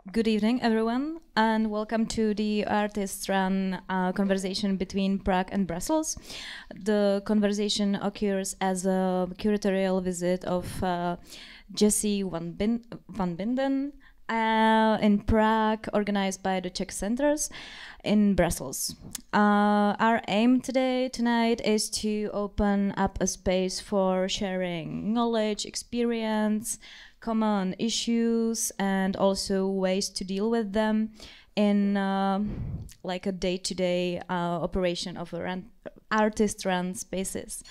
Good evening, everyone, and welcome to the artist-run conversation between Prague and Brussels. The conversation occurs as a curatorial visit of Jesse van Windenem in Prague, organized by the Czech Centers in Brussels. Our aim tonight is to open up a space for sharing knowledge, experience, common issues, and also ways to deal with them in like a day-to-day operation of artist-run spaces.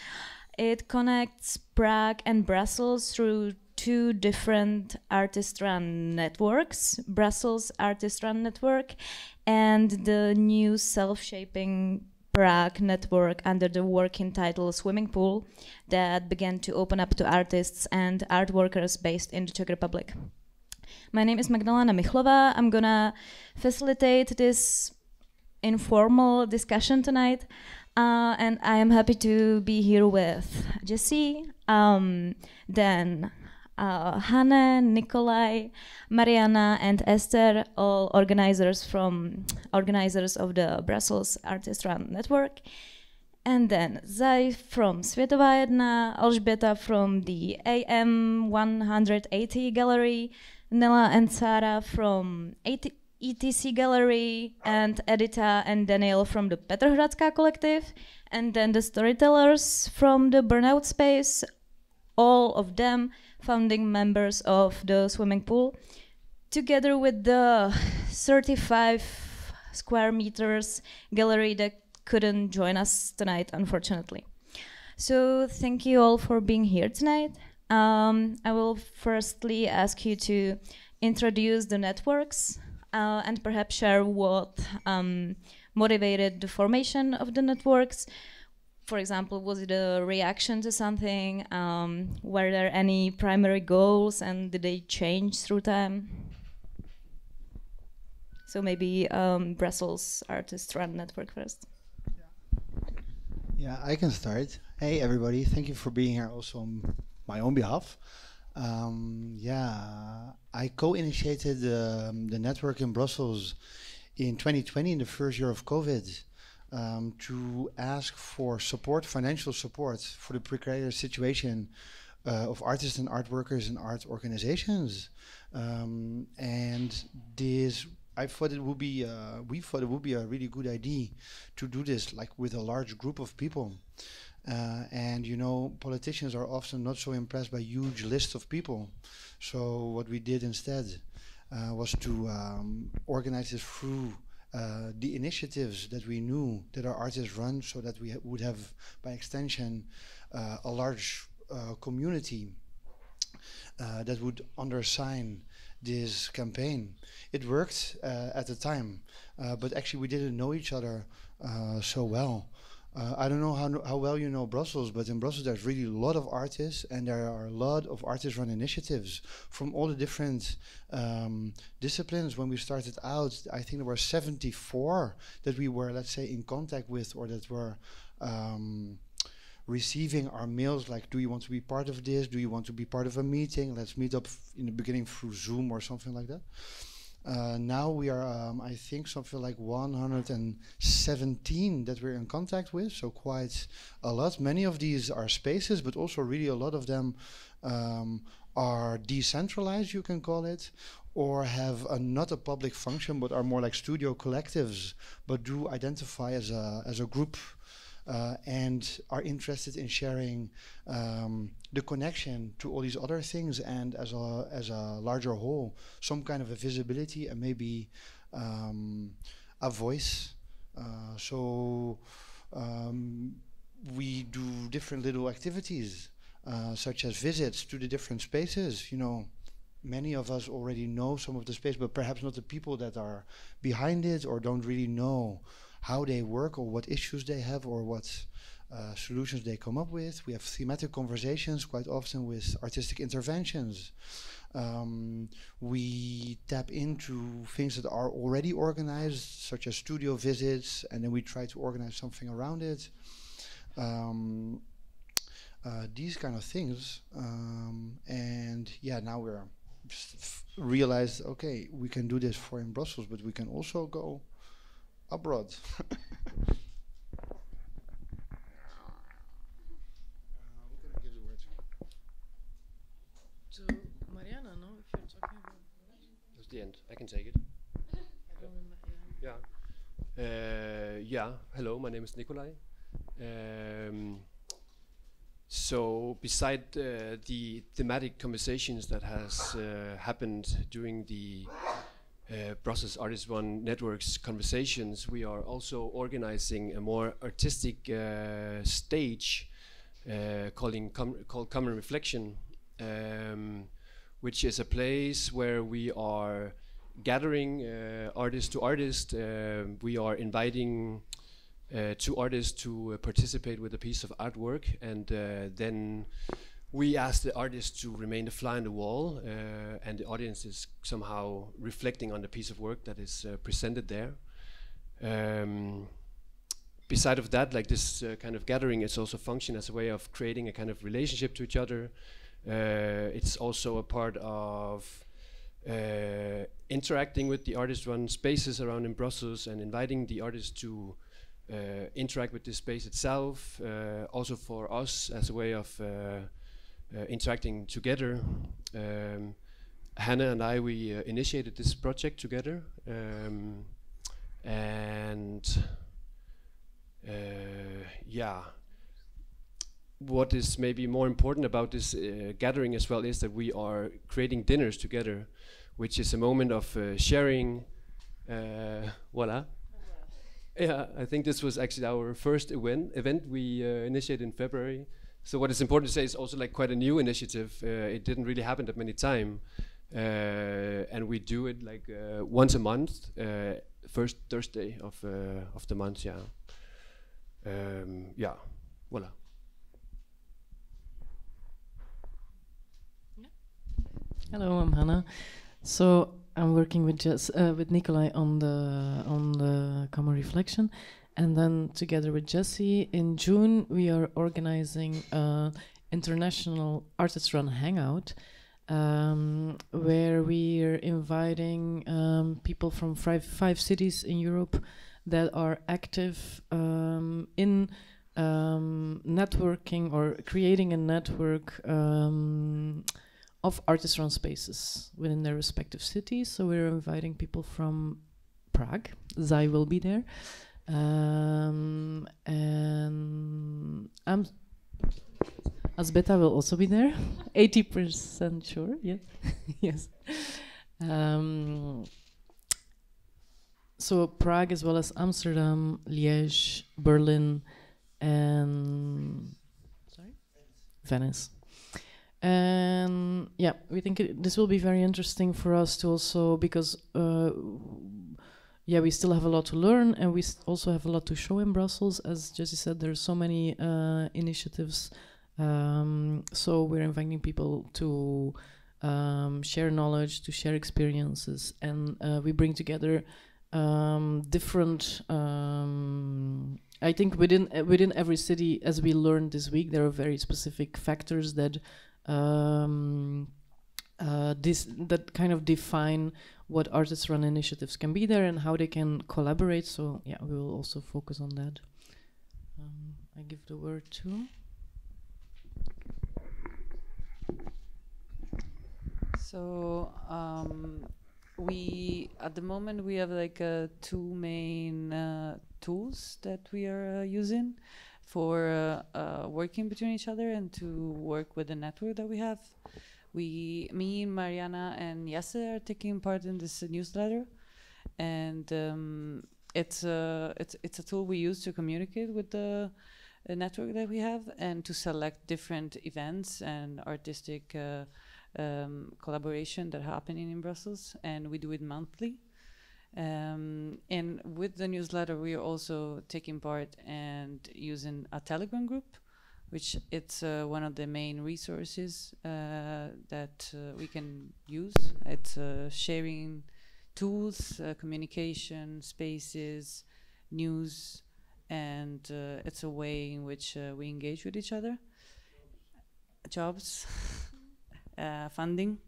It connects Prague and Brussels through two different artist-run networks, Brussels Artist-Run Network and the new self-shaping Prague network under the working title Swimming Pool that began to open up to artists and art workers based in the Czech Republic. My name is Magdaléna Michlová. I'm gonna facilitate this informal discussion tonight, and I am happy to be here with Jesse, then Hanne, Nikolai, Mariana, and Esther, all organizers of the Brussels Artist-Run Network, and then Zaj from Světová 1, Alžběta from the AM 180 Gallery, Nela and Sara from ETC Gallery, and Edita and Daniel from the Petrohradská Collective, and then the storytellers from the Burnout Space, all of them founding members of the Swimming Pool, together with the 35 square meters gallery that couldn't join us tonight, unfortunately. So thank you all for being here tonight. I will firstly ask you to introduce the networks and perhaps share what motivated the formation of the networks. For example, was it a reaction to something? Were there any primary goals, and did they change through time? So maybe Brussels Artist-Run Network first. Yeah, I can start. Hey, everybody. Thank you for being here also on my own behalf. I co-initiated the network in Brussels in 2020, in the first year of COVID. To ask for support, financial support for the precarious situation of artists and art workers and art organizations. And this, I thought it would be, we thought it would be a really good idea to do this like with a large group of people. And you know, politicians are often not so impressed by huge lists of people. So what we did instead was to organize this through the initiatives that we knew that our artists run, so that we would have, by extension, a large community that would undersign this campaign. It worked at the time, but actually we didn't know each other so well. I don't know how well you know Brussels, but in Brussels there's really a lot of artists, and there are a lot of artist-run initiatives from all the different disciplines. When we started out, I think there were 74 that we were, let's say, in contact with, or that were receiving our mails like, do you want to be part of this? Do you want to be part of a meeting? Let's meet up in the beginning through Zoom or something like that. Now we are, I think, something like 117 that we're in contact with, so quite a lot. Many of these are spaces, but also really a lot of them are decentralized, you can call it, or have not a public function, but are more like studio collectives, but do identify as a group. And are interested in sharing the connection to all these other things, and as a larger whole, some kind of a visibility and maybe a voice. We do different little activities, such as visits to the different spaces. You know, many of us already know some of the space, but perhaps not the people that are behind it, or don't really know how they work, or what issues they have, or what solutions they come up with. We have thematic conversations quite often with artistic interventions. We tap into things that are already organized, such as studio visits, and then we try to organize something around it. These kind of things. And yeah, now we're realized, okay, we can do this for in Brussels, but we can also go abroad. To Mariana, no? If you're talking about That's the end. I can take it. I don't remember. Yeah. Hello, my name is Nikolai. So beside the thematic conversations that has happened during the Brussels Artist One Network's conversations, we are also organizing a more artistic stage called Common Reflection, which is a place where we are gathering artist to artist. We are inviting two artists to participate with a piece of artwork, and then we ask the artist to remain a fly on the wall, and the audience is somehow reflecting on the piece of work that is presented there. Beside of that, like this kind of gathering, it's also function as a way of creating a kind of relationship to each other. It's also a part of interacting with the artist-run spaces around in Brussels and inviting the artists to interact with this space itself. Also for us as a way of interacting together. Hannah and I, we initiated this project together, and yeah. What is maybe more important about this gathering as well is that we are creating dinners together, which is a moment of sharing. Voila. Yeah, I think this was actually our first event we initiated in February. So what is important to say is also like quite a new initiative. It didn't really happen that many times, and we do it like once a month, first Thursday of the month. Yeah. Yeah. Voila. Hello, I'm Hannah. So I'm working with Nikolai on the Common Reflection, and then together with Jesse in June we are organizing an international artist-run hangout, where we are inviting people from five cities in Europe that are active in networking or creating a network of artist-run spaces within their respective cities. So we're inviting people from Prague. Zai will be there. And Asbeta will also be there. 80% sure, yeah. Yes. So Prague as well as Amsterdam, Liège, Berlin, and Venice. And yeah, we think this will be very interesting for us to also, because we still have a lot to learn, and we also have a lot to show in Brussels. As Jesse said, there are so many initiatives. So we're inviting people to share knowledge, to share experiences, and we bring together different. I think within every city, as we learned this week, there are very specific factors that that kind of define what artist-run initiatives can be there and how they can collaborate. So yeah, we will also focus on that. I give the word to. So we at the moment we have like two main tools that we are using for working between each other and to work with the network that we have. Me, Mariana, and Jesse are taking part in this newsletter, and it's a tool we use to communicate with the network that we have and to select different events and artistic collaboration that are happening in Brussels, and we do it monthly. And with the newsletter, we are also taking part and using a Telegram group, which it's one of the main resources that we can use. It's sharing tools, communication, spaces, news, and it's a way in which we engage with each other. Jobs, funding.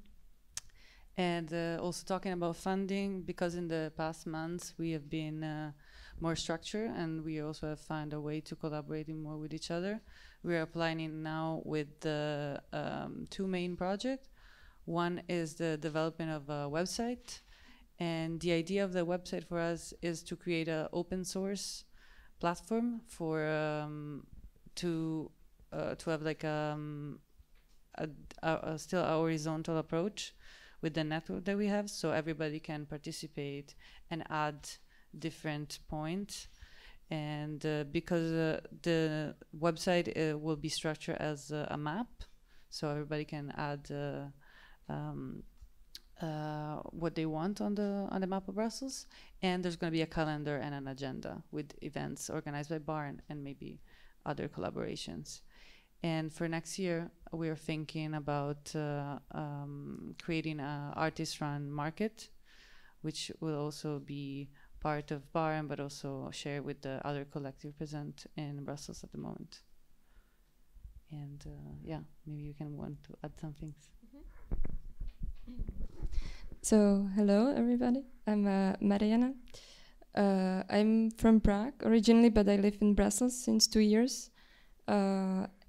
And also talking about funding, because in the past months we have been more structured, and we also have found a way to collaborating more with each other. We are applying now with the two main projects. One is the development of a website, and the idea of the website for us is to create an open source platform for to have like still a horizontal approach with the network that we have, so everybody can participate and add different points. And because the website will be structured as a map, so everybody can add what they want on the map of Brussels. And there's going to be a calendar and an agenda with events organized by Barn and maybe other collaborations. And for next year, we are thinking about creating an artist-run market, which will also be part of Barn, but also share with the other collective present in Brussels at the moment. And yeah, maybe you can want to add some things. So, hello everybody, I'm Mariana. I'm from Prague originally, but I live in Brussels since 2 years.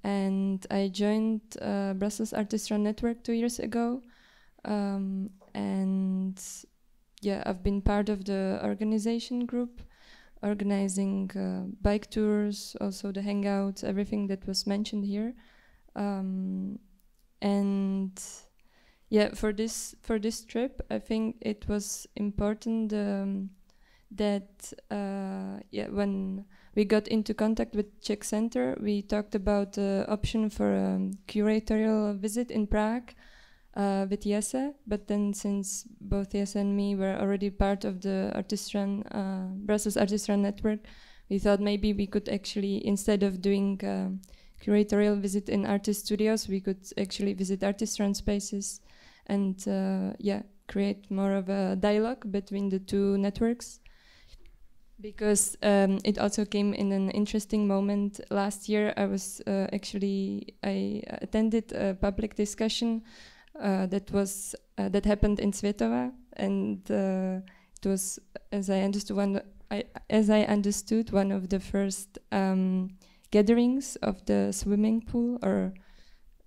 And I joined Brussels Artist Run Network 2 years ago. And yeah, I've been part of the organization group, organizing bike tours, also the hangouts, everything that was mentioned here. And yeah, for this trip, I think it was important that yeah, when we got into contact with Czech Center, we talked about the option for a curatorial visit in Prague with Jesse, but then since both Jesse and me were already part of the Brussels Artist Run Network, we thought maybe we could actually, instead of doing curatorial visit in artist studios, we could actually visit artist run spaces and yeah, create more of a dialogue between the two networks. Because it also came in an interesting moment. Last year I was I attended a public discussion that happened in Světová, and it was, as I understood, one of the first gatherings of the swimming pool or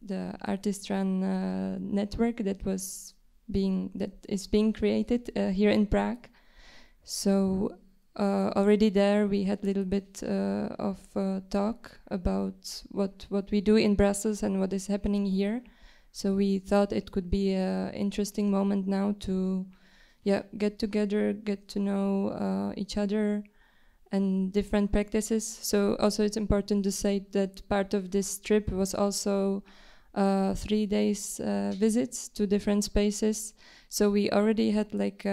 the artist run network that is being created here in Prague. So already there we had a little bit of talk about what we do in Brussels and what is happening here. So we thought it could be an interesting moment now to get together, get to know each other and different practices. So also it's important to say that part of this trip was also 3 days visits to different spaces. So we already had like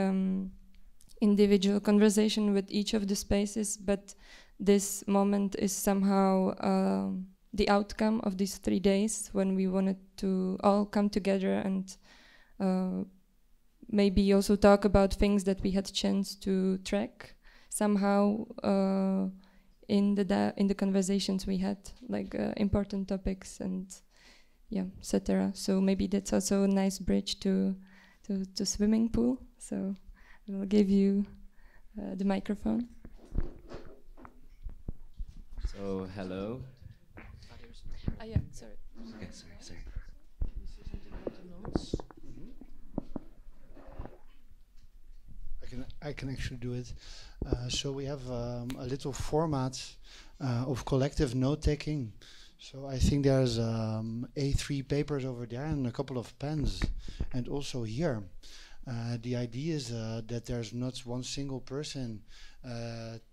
individual conversation with each of the spaces, but this moment is somehow the outcome of these 3 days when we wanted to all come together and maybe also talk about things that we had chance to track somehow in the conversations we had, like important topics and yeah, etc. So maybe that's also a nice bridge to swimming pool. So I will give you the microphone. So hello. Yeah, sorry. Okay, sorry. I can actually do it. So we have a little format of collective note-taking. So I think there's A3 papers over there and a couple of pens, and also here. The idea is that there's not one single person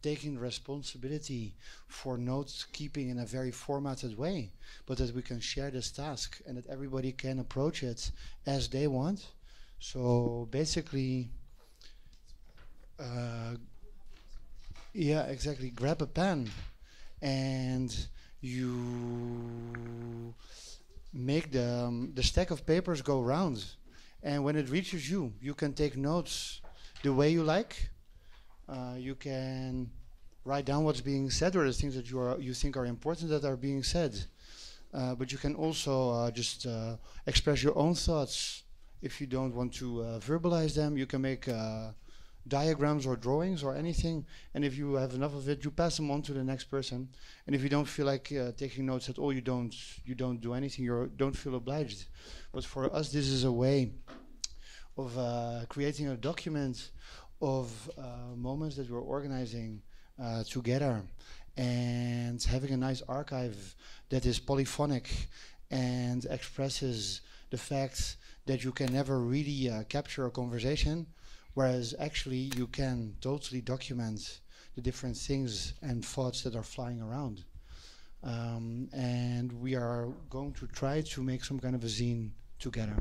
taking responsibility for note keeping in a very formatted way, but that we can share this task and that everybody can approach it as they want. So basically, yeah, exactly, grab a pen and you make the stack of papers go round. And when it reaches you, you can take notes the way you like. You can write down what's being said or the things that you think are important that are being said. But you can also just express your own thoughts If you don't want to verbalize them, you can make diagrams or drawings or anything. And if you have enough of it, you pass them on to the next person. And if you don't feel like taking notes at all, you don't do anything. You don't feel obliged. But for us, this is a way of creating a document of moments that we're organizing together, and having a nice archive that is polyphonic and expresses the fact that you can never really capture a conversation, whereas actually you can totally document the different things and thoughts that are flying around. And we are going to try to make some kind of a zine together.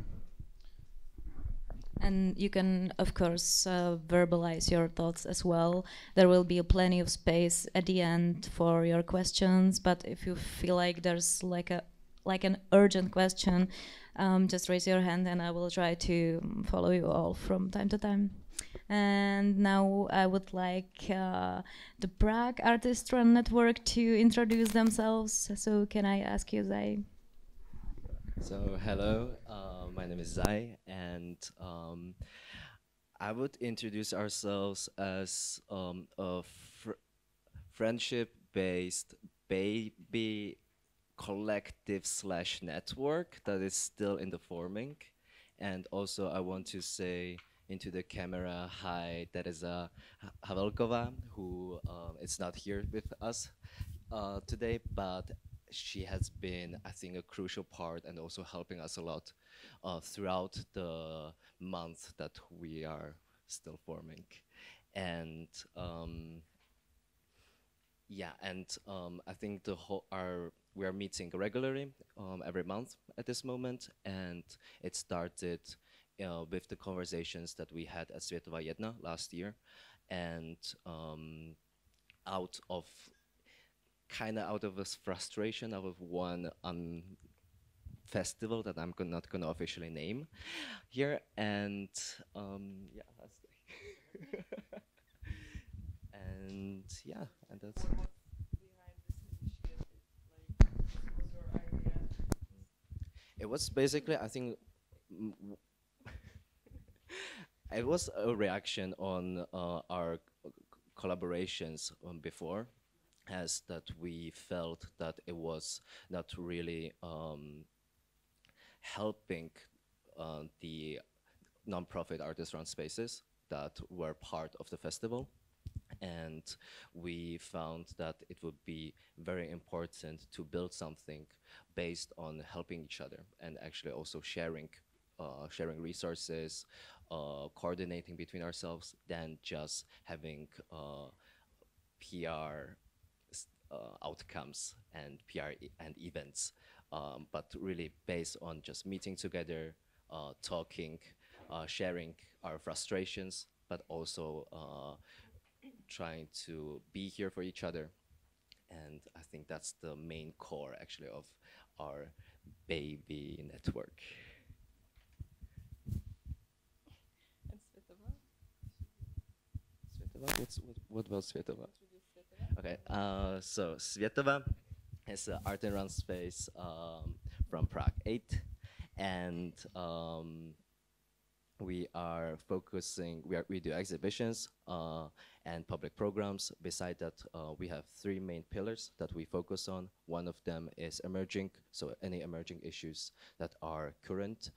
And you can, of course, verbalize your thoughts as well. There will be plenty of space at the end for your questions. But if you feel like there's like an urgent question, just raise your hand, and I will try to follow you all from time to time. And now I would like the Prague Artist Run Network to introduce themselves. So can I ask you, Zai? So hello, my name is Zai, and I would introduce ourselves as a friendship-based baby collective / network that is still in the forming. And also I want to say into the camera, hi, that is Havelkova, who is not here with us today, but she has been, I think, a crucial part and also helping us a lot throughout the month that we are still forming. And yeah, and I think we are meeting regularly every month at this moment, and it started with the conversations that we had at Světová jedna last year, and out of this frustration of one festival that I'm not going to officially name here, and yeah, that's and yeah, and that's it. Was basically, I think, it was a reaction on our collaborations before, as that we felt that it was not really helping the non-profit artist-run spaces that were part of the festival. And we found that it would be very important to build something based on helping each other and actually also sharing resources, coordinating between ourselves, than just having PR outcomes and PR and events, but really based on just meeting together, talking, sharing our frustrations, but also trying to be here for each other. And I think that's the main core, actually, of our baby network. And Světová? Světová? What about Světová? Okay, so Světová is an art and run space from Prague 8, and we are focusing, we do exhibitions and public programs. Beside that, we have 3 main pillars that we focus on. One of them is emerging, so any emerging issues that are current.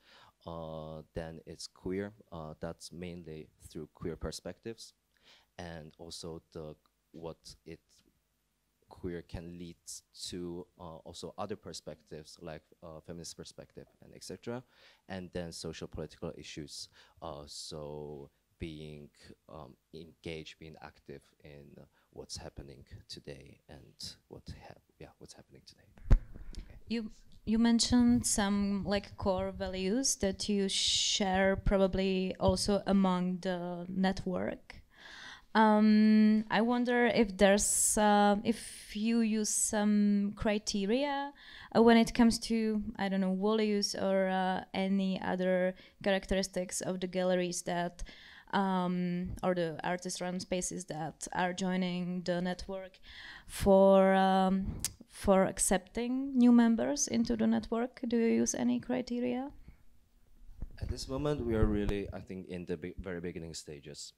Then it's queer, that's mainly through queer perspectives, and also what queer can lead to also other perspectives like feminist perspective and etc. And then social political issues, so being engaged, being active in what's happening today and what's happening today. Okay. You mentioned some like core values that you share probably also among the network. I wonder if there's if you use some criteria when it comes to, I don't know, values or any other characteristics of the galleries that or the artist-run spaces that are joining the network for accepting new members into the network. Do you use any criteria? At this moment, we are really, I think, in the very beginning stages.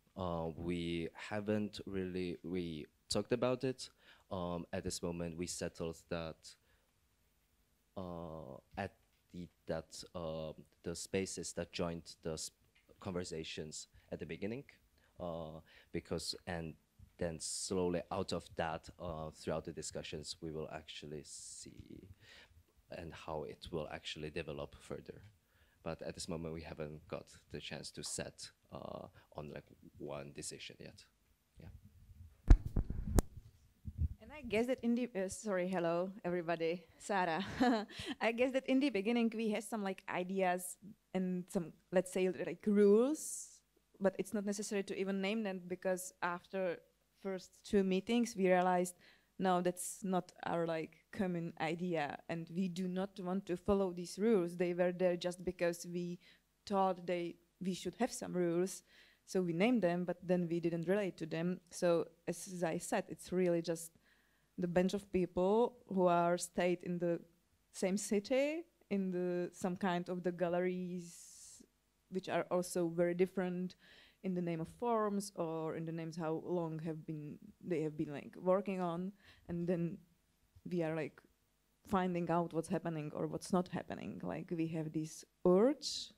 We haven't really, we talked about it. At this moment, we settled that the spaces that joined the conversations at the beginning, and then slowly out of that, throughout the discussions, we will actually see and how it will actually develop further. But at this moment, we haven't got the chance to set on like one decision yet. Yeah. And I guess that in the sorry, hello everybody, Sarah. I guess that in the beginning we had some like ideas and some, let's say, like rules, but it's not necessary to even name them, because after first 2 meetings we realized, no, that's not our like common idea, and we do not want to follow these rules. They were there just because we thought we should have some rules, so we named them, but then we didn't relate to them. So as I said, it's really just the bunch of people who are stayed in the same city, in the some kind of the galleries, which are also very different in the name of forms or in the names how long they have been like working on, and then we are like finding out what's happening or what's not happening. Like we have this urge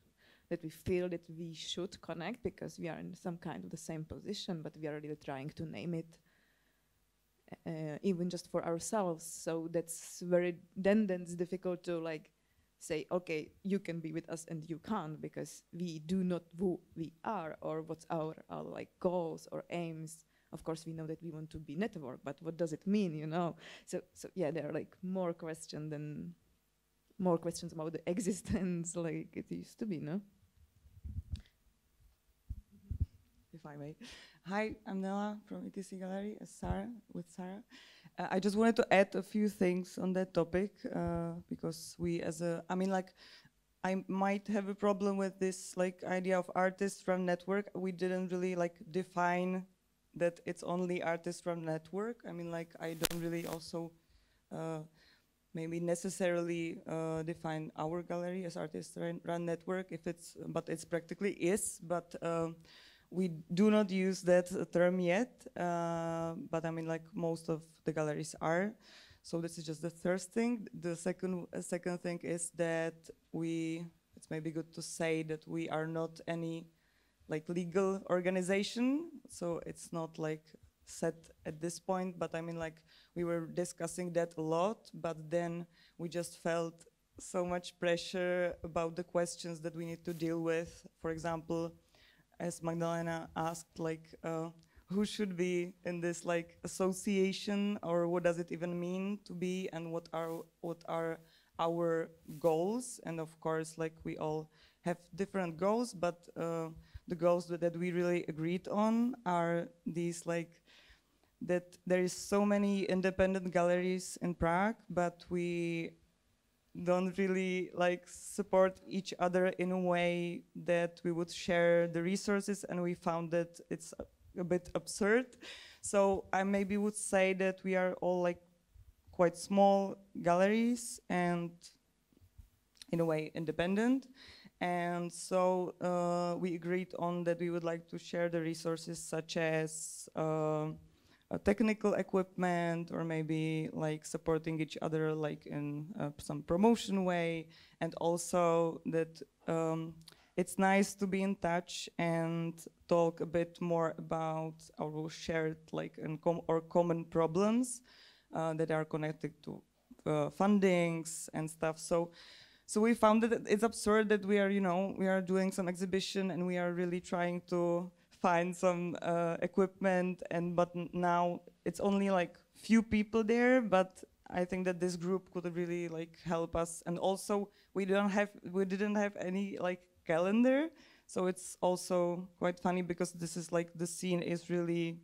that we feel that we should connect because we are in some kind of the same position, but we are really trying to name it, even just for ourselves. So that's then it's difficult to like say, okay, you can be with us and you can't, because we do not who we are or what's our like goals or aims. Of course, we know that we want to be network, but what does it mean, you know? So yeah, there are like more questions about the existence like it used to be, no? If I may. Hi, I'm Nella from ETC Gallery, with Sarah. I just wanted to add a few things on that topic, because I might have a problem with this like idea of artists from network. We didn't really like define that it's only artists from network. I mean, like I don't really also maybe necessarily define our gallery as artists run network, but it's practically is, but we do not use that term yet, but I mean, like most of the galleries are. So this is just the first thing. The second thing is that it's maybe good to say that we are not any like legal organization, so it's not like set at this point, but I mean, like we were discussing that a lot, but then we just felt so much pressure about the questions that we need to deal with. For example, as Magdaléna asked, like who should be in this like association, or what does it even mean to be, and what are our goals? And of course, like we all have different goals, but the goals that we really agreed on are these, like that there is so many independent galleries in Prague, but we don't really like support each other in a way that we would share the resources, and we found that it's a bit absurd. So I maybe would say that we are all like quite small galleries and in a way independent. And so we agreed on that we would like to share the resources such as technical equipment, or maybe like supporting each other like in some promotion way, and also that it's nice to be in touch and talk a bit more about our shared like or common problems that are connected to fundings and stuff. So we found that it's absurd that we are doing some exhibition and we are really trying to find some equipment, but now it's only like few people there, but I think that this group could really like help us. And also we didn't have any like calendar, so it's also quite funny because this is like the scene is really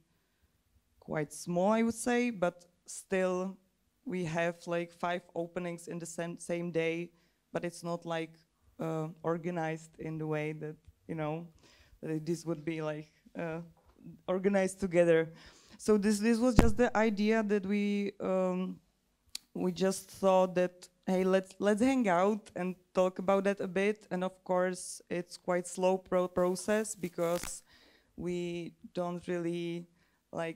quite small, I would say, but still we have like 5 openings in the same day, but it's not like organized in the way that that this would be like organized together. So this was just the idea that we just thought that, hey, let's hang out and talk about that a bit. And of course, it's quite slow process because we don't really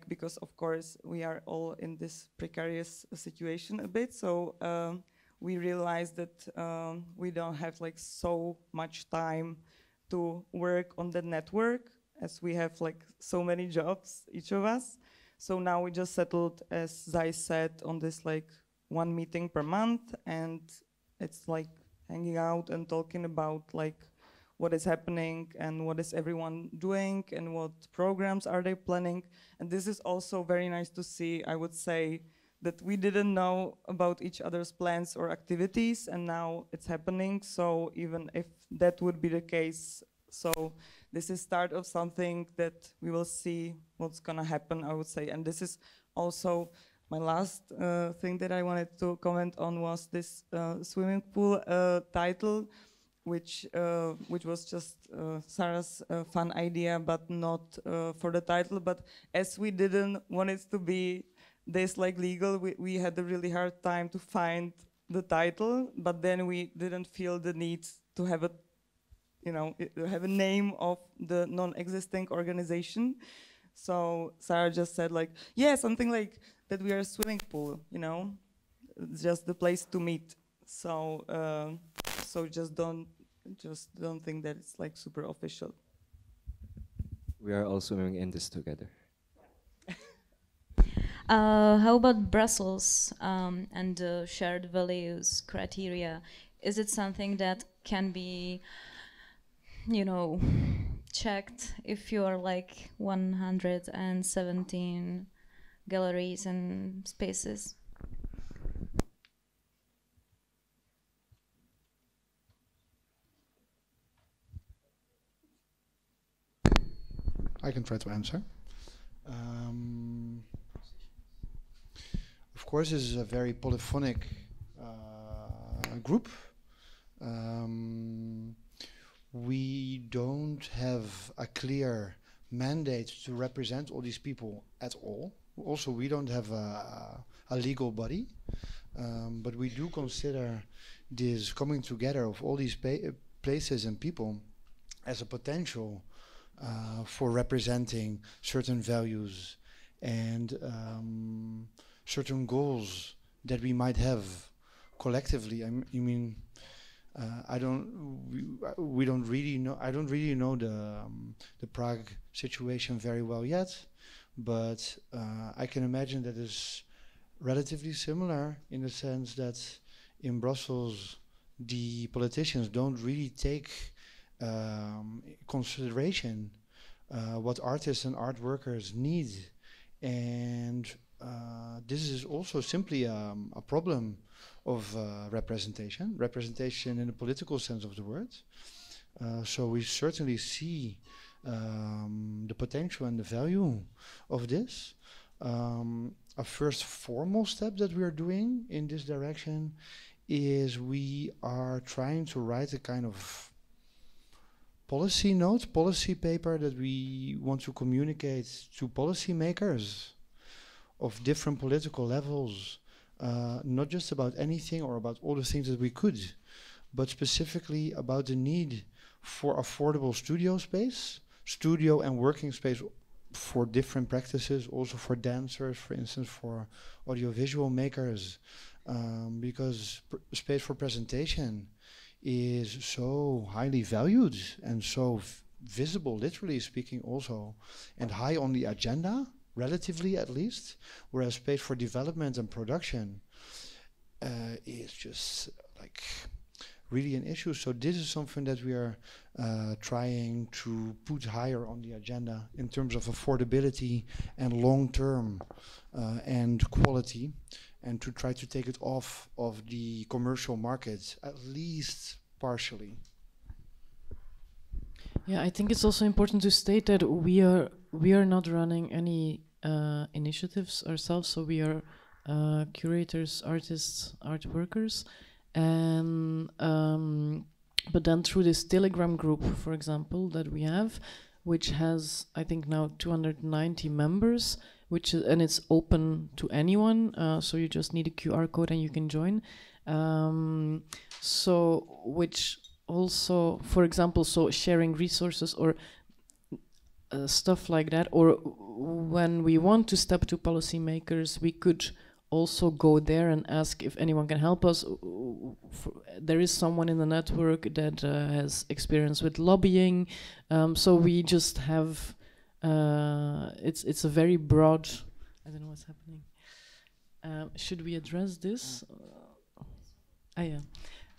because of course we are all in this precarious situation a bit. So we realized that we don't have so much time to work on the network, as we have so many jobs, each of us. So now we just settled, as Zai said, on this one meeting per month, and it's hanging out and talking about what is happening and what is everyone doing and what programs are they planning. And this is also very nice to see, I would say, that we didn't know about each other's plans or activities, and now it's happening. So even if that would be the case, so this is start of something that we will see what's gonna happen, I would say. And this is also my last thing that I wanted to comment on was this swimming pool title, which was just Sarah's fun idea, but not for the title. But as we didn't want it to be this legal, we had a really hard time to find the title. But then we didn't feel the need to have a, have a name of the non-existing organization. So Sarah just said yeah, something that we are a swimming pool, it's just the place to meet. So so just don't think that it's super official. We are all swimming in this together. How about Brussels and shared values criteria? Is it something that can be, checked if you are 117 galleries and spaces? I can try to answer. Of course, this is a very polyphonic group. We don't have a clear mandate to represent all these people at all. Also, we don't have a legal body, but we do consider this coming together of all these places and people as a potential for representing certain values and certain goals that we might have collectively. I don't really know the Prague situation very well yet, but I can imagine that it's relatively similar in the sense that in Brussels the politicians don't really take consideration what artists and art workers need, and this is also simply a problem of representation in the political sense of the word. So we certainly see the potential and the value of this. A first formal step that we are doing in this direction is we are trying to write a kind of policy paper that we want to communicate to policymakers of different political levels, not just about anything or about all the things that we could, but specifically about the need for affordable studio and working space for different practices, also for dancers, for instance, for audiovisual makers, because space for presentation is so highly valued and so visible, literally speaking also, and high on the agenda, relatively at least, whereas space for development and production is just really an issue. So this is something that we are trying to put higher on the agenda in terms of affordability and long-term and quality, and to try to take it off of the commercial market, at least partially. Yeah, I think it's also important to state that we are not running any initiatives ourselves. So we are curators, artists, art workers, and but then through this Telegram group, for example, that we have, which has I think now 290 members, and it's open to anyone. So you just need a QR code and you can join. So which also, for example, so sharing resources or stuff like that, or when we want to step to policymakers, we could also go there and ask if anyone can help us. There is someone in the network that has experience with lobbying, so we just have it's a very broad. I don't know what's happening. Should we address this? Yeah.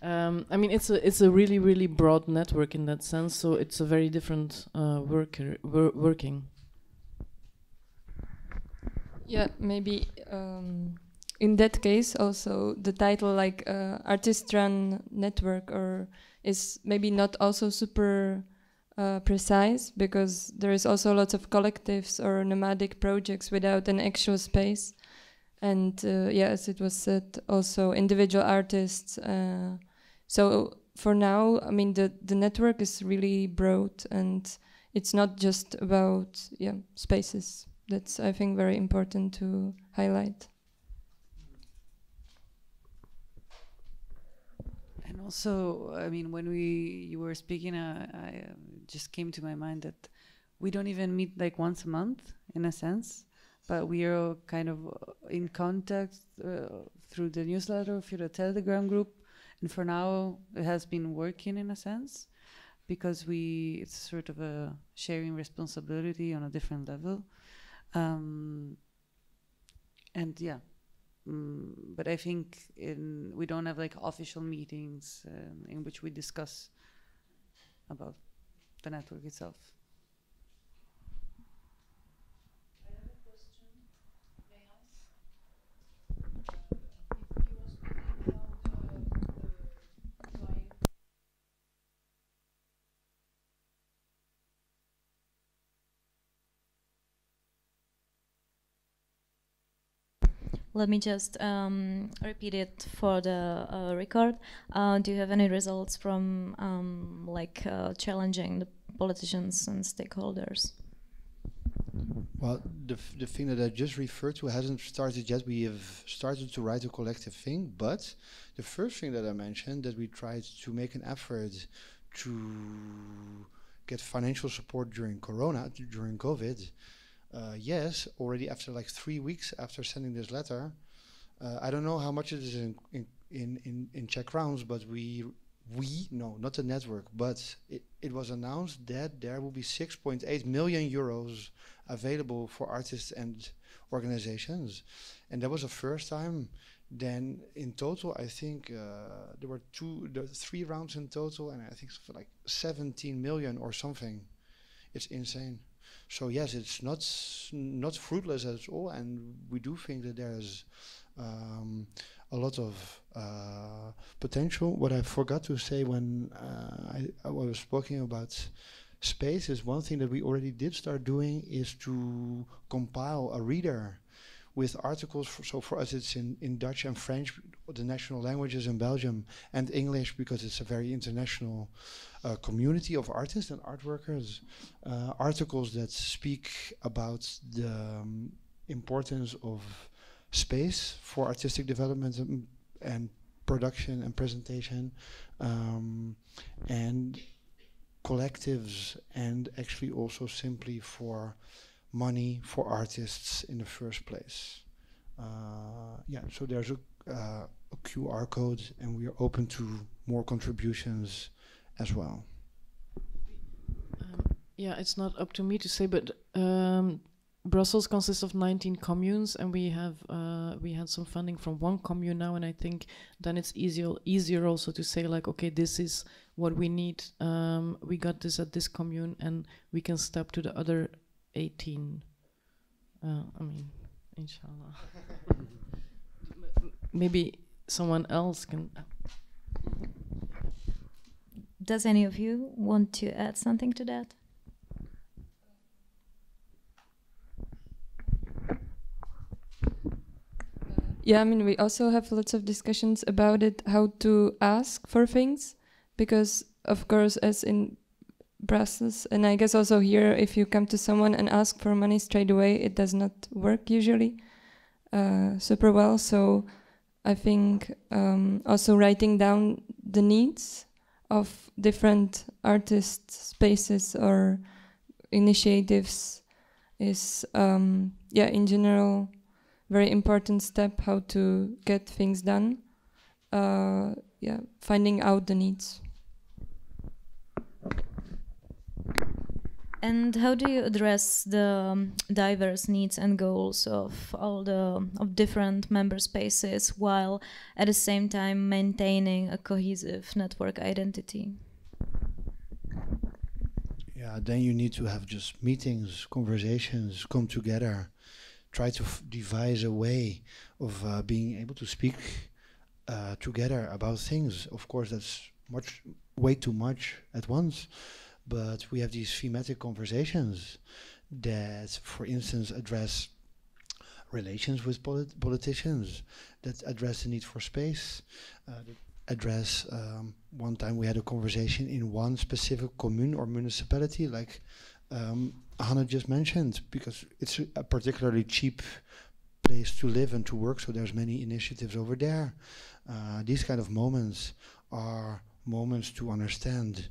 I mean, it's a really broad network in that sense. So it's a very different working. Yeah, maybe in that case also the title like artist-run network or is maybe not also super precise, because there is also lots of collectives or nomadic projects without an actual space. And yeah, as it was said, also individual artists. So for now, I mean, the network is really broad, and it's not just about spaces. That's, I think, very important to highlight. And also, I mean, when you were speaking, I just came to my mind that we don't even meet like once a month, in a sense. But we are kind of in contact through the newsletter, through the Telegram group. And for now, it has been working in a sense, because it's sort of a sharing responsibility on a different level. And yeah, but I think we don't have like official meetings in which we discuss about the network itself. Let me just repeat it for the record. Do you have any results from challenging the politicians and stakeholders? Well, the thing that I just referred to hasn't started yet. We have started to write a collective thing, but the first thing that I mentioned, that we tried to make an effort to get financial support during COVID. Yes, already after like 3 weeks after sending this letter, I don't know how much it is in Czech crowns, but no, not the network, but it was announced that there will be 6.8 million euros available for artists and organizations, and that was the first time. Then in total, I think there were 3 rounds in total, and I think for like 17 million or something. It's insane. So yes, it's not fruitless at all, and we do think that there's a lot of potential. What I forgot to say when I was speaking about space is one thing that we already did start doing is to compile a reader with articles. So for us, it's in Dutch and French, the national languages in Belgium, and English, because it's a very international community of artists and art workers. Articles that speak about the importance of space for artistic development and production and presentation, and collectives, and actually also simply for money for artists in the first place. So there's a QR code, and we are open to more contributions as well. It's not up to me to say, but Brussels consists of 19 communes, and we had some funding from one commune now, and I think then it's easier also to say like, okay, this is what we need. We got this at this commune, and we can step to the other 18. I mean, inshallah. Maybe someone else can. Does any of you want to add something to that? Yeah, I mean, we also have lots of discussions about it, how to ask for things, because of course, as in Brussels, and I guess also here, if you come to someone and ask for money straight away, it does not work usually super well. So I think also writing down the needs of different artist spaces or initiatives is, in general, very important step how to get things done. Finding out the needs. And how do you address the diverse needs and goals of different member spaces while at the same time maintaining a cohesive network identity? Yeah, then you need to have just meetings, conversations, come together, try to devise a way of being able to speak together about things. Of course, that's way too much at once. But we have these thematic conversations that, for instance, address relations with politicians, that address the need for space, that address, one time we had a conversation in one specific commune or municipality, like Hannah just mentioned, because it's a particularly cheap place to live and to work, so there's many initiatives over there. These kind of moments are moments to understand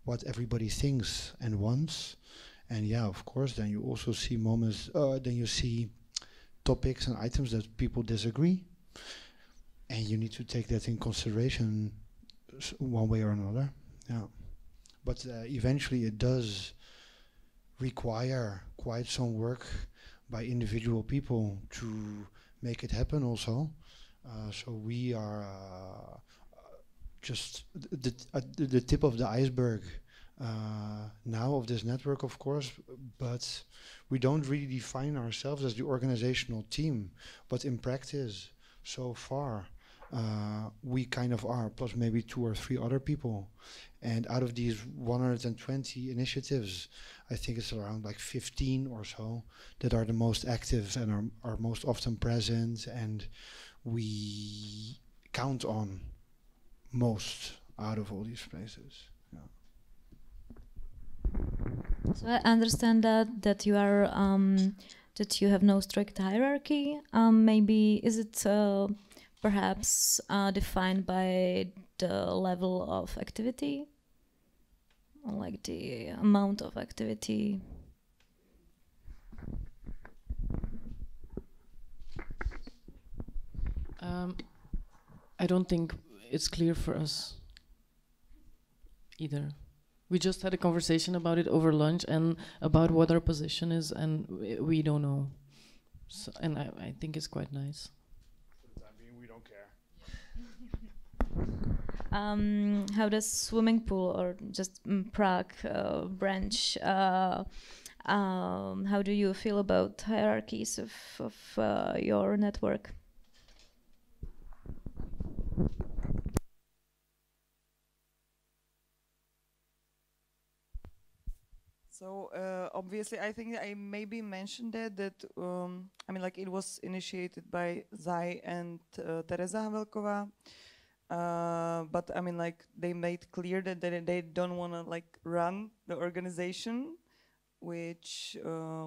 what everybody thinks and wants. And yeah, of course, then you also see moments, then you see topics and items that people disagree. And you need to take that in consideration one way or another. Yeah. But eventually it does require quite some work by individual people to make it happen also. So we are just the tip of the iceberg now of this network, of course, but we don't really define ourselves as the organizational team, but in practice, so far, we kind of are, plus maybe 2 or 3 other people. And out of these 120 initiatives, I think it's around like 15 or so that are the most active and are most often present, and we count on most out of all these places. Yeah. So I understand that you are that you have no strict hierarchy. Maybe is it perhaps defined by the level of activity, or like the amount of activity? I don't think it's clear for us either. We just had a conversation about it over lunch and about what our position is, and we don't know. So, and I think it's quite nice. For the time being, we don't care. How does swimming pool or just Prague branch? How do you feel about hierarchies of your network? So obviously, I think I maybe mentioned that I mean, like, it was initiated by Zai and Tereza Havelková, but I mean, like, they made clear that they don't want to like run the organization, which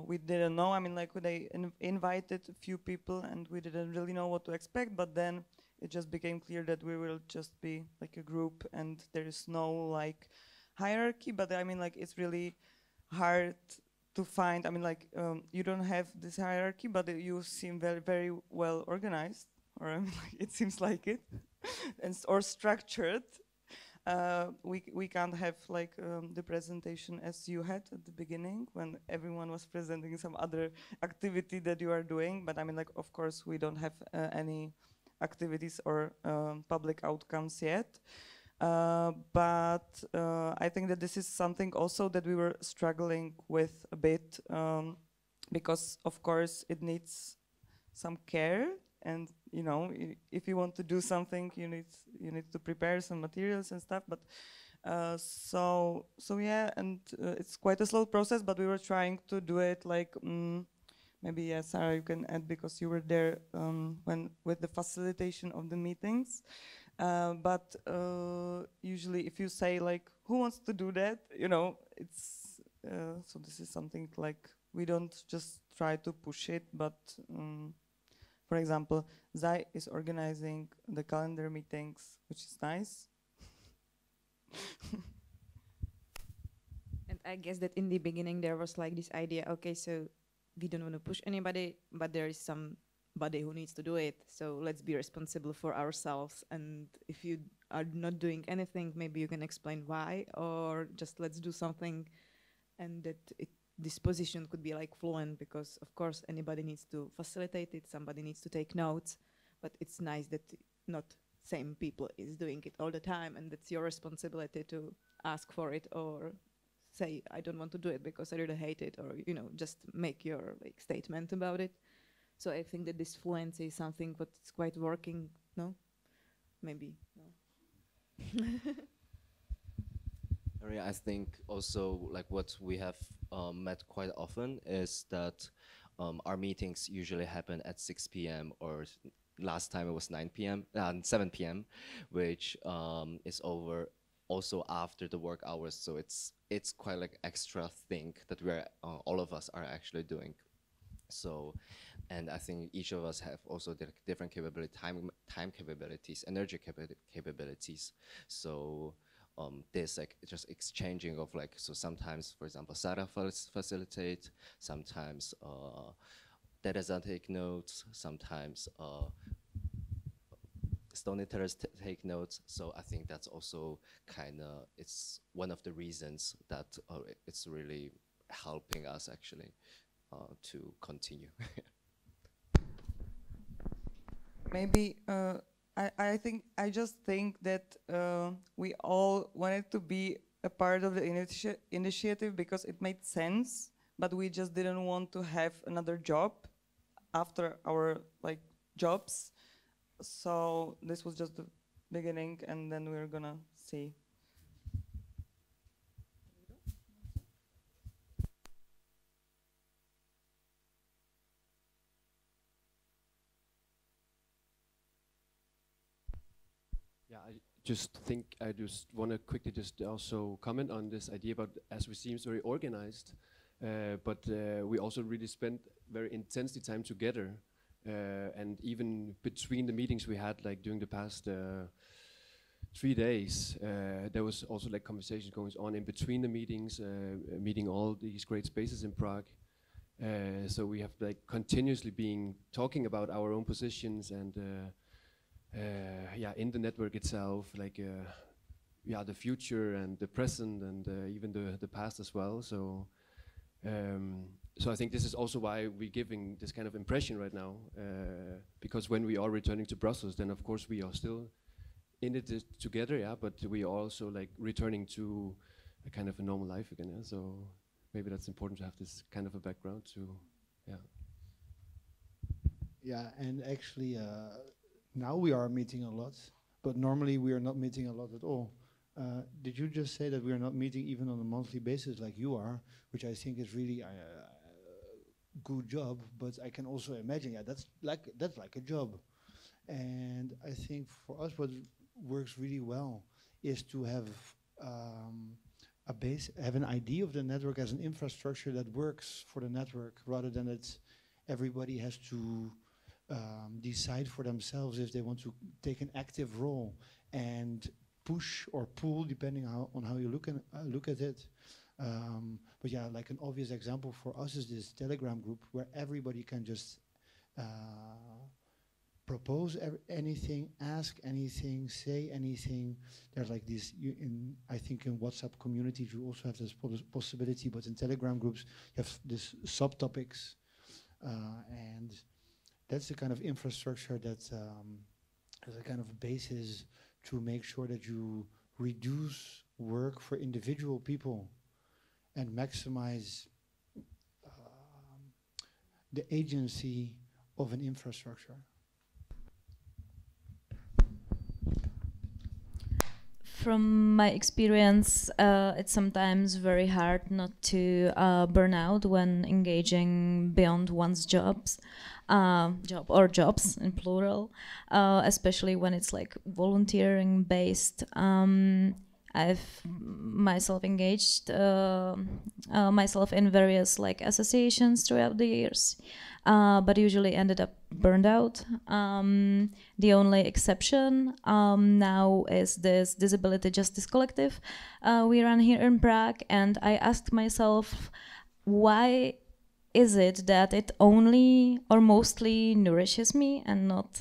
we didn't know. I mean, like, they invited a few people, and we didn't really know what to expect. But then it just became clear that we will just be like a group, and there is no like hierarchy. But I mean, like, it's really hard to find. I mean, like, you don't have this hierarchy, but you seem very, very well organized, or I mean, like, it seems like it, and or structured. We can't have like the presentation as you had at the beginning when everyone was presenting some other activity that you are doing. But I mean, like, of course, we don't have any activities or public outcomes yet. But I think that this is something also that we were struggling with a bit, because of course it needs some care, and you know, if you want to do something, you need to prepare some materials and stuff. But so yeah, and it's quite a slow process, but we were trying to do it like maybe Sarah, you can add, because you were there when with the facilitation of the meetings. But usually if you say like, who wants to do that, you know, it's so this is something like we don't just try to push it, but For example, Zai is organizing the calendar meetings, which is nice. And I guess that in the beginning there was like this idea, okay, so we don't want to push anybody, but there is somebody who needs to do it. So let's be responsible for ourselves. And if you are not doing anything, maybe you can explain why, or just let's do something. And that this position could be like fluent, because of course anybody needs to facilitate it, somebody needs to take notes, but it's nice that not same people is doing it all the time, and it's your responsibility to ask for it or say I don't want to do it because I really hate it, or just make your like statement about it. So I think that this fluency is something what's quite working. No, maybe no. I think also like what we have met quite often is that our meetings usually happen at 6 p.m. or last time it was 9 p.m. 7 p.m., which is over also after the work hours. So it's quite like extra thing that we're all of us are actually doing. So, and I think each of us have also different capability, time capabilities, energy capabilities. So there's like just exchanging of like, so sometimes, for example, Sarah facilitate, sometimes Teresa take notes, sometimes Storytellers take notes. So I think that's also kind of, it's one of the reasons that it's really helping us actually to continue. Maybe I just think that we all wanted to be a part of the initiative because it made sense, but we just didn't want to have another job after our like jobs. So this was just the beginning, and then we're gonna see. Yeah, I just want to quickly just also comment on this idea about, as we seem very organized, but we also really spent very intensely time together, and even between the meetings we had, like during the past 3 days, there was also like conversations going on in between the meetings, meeting all these great spaces in Prague. So we have like continuously been talking about our own positions and yeah, in the network itself, like yeah, the future and the present and even the past as well. So so I think this is also why we're giving this kind of impression right now, because when we are returning to Brussels, then of course we are still in it together, yeah, but we are also like returning to a kind of a normal life again, yeah? So maybe that's important to have this kind of a background to, yeah. Yeah, and actually now we are meeting a lot, but normally we are not meeting a lot at all. Did you just say that we are not meeting even on a monthly basis like you are, which I think is really a good job, but I can also imagine, yeah, that's like a job. And I think for us what works really well is to have a base, have an idea of the network as an infrastructure that works for the network, rather than that everybody has to decide for themselves if they want to take an active role and push or pull, depending on how you look at it. But yeah, like an obvious example for us is this Telegram group where everybody can just propose anything, ask anything, say anything. There's like this, I think in WhatsApp communities you also have this possibility, but in Telegram groups you have this subtopics, and that's the kind of infrastructure that is a kind of basis to make sure that you reduce work for individual people and maximize the agency of an infrastructure. From my experience, it's sometimes very hard not to burn out when engaging beyond one's jobs in plural, especially when it's like volunteering based. I've myself engaged myself in various like associations throughout the years, but usually ended up burned out. The only exception now is this Disability Justice Collective we run here in Prague, and I asked myself, why is it that it only or mostly nourishes me and not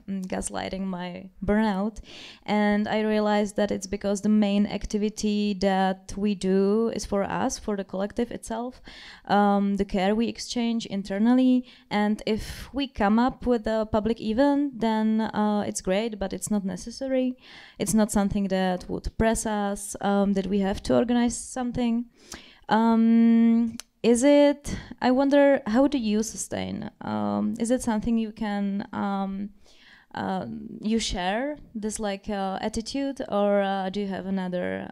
gaslighting my burnout? And I realized that it's because the main activity that we do is for us, for the collective itself, the care we exchange internally. And if we come up with a public event, then it's great, but it's not necessary. It's not something that would press us, that we have to organize something. Is it, I wonder, how do you sustain? Is it something you can, you share this like attitude, or do you have another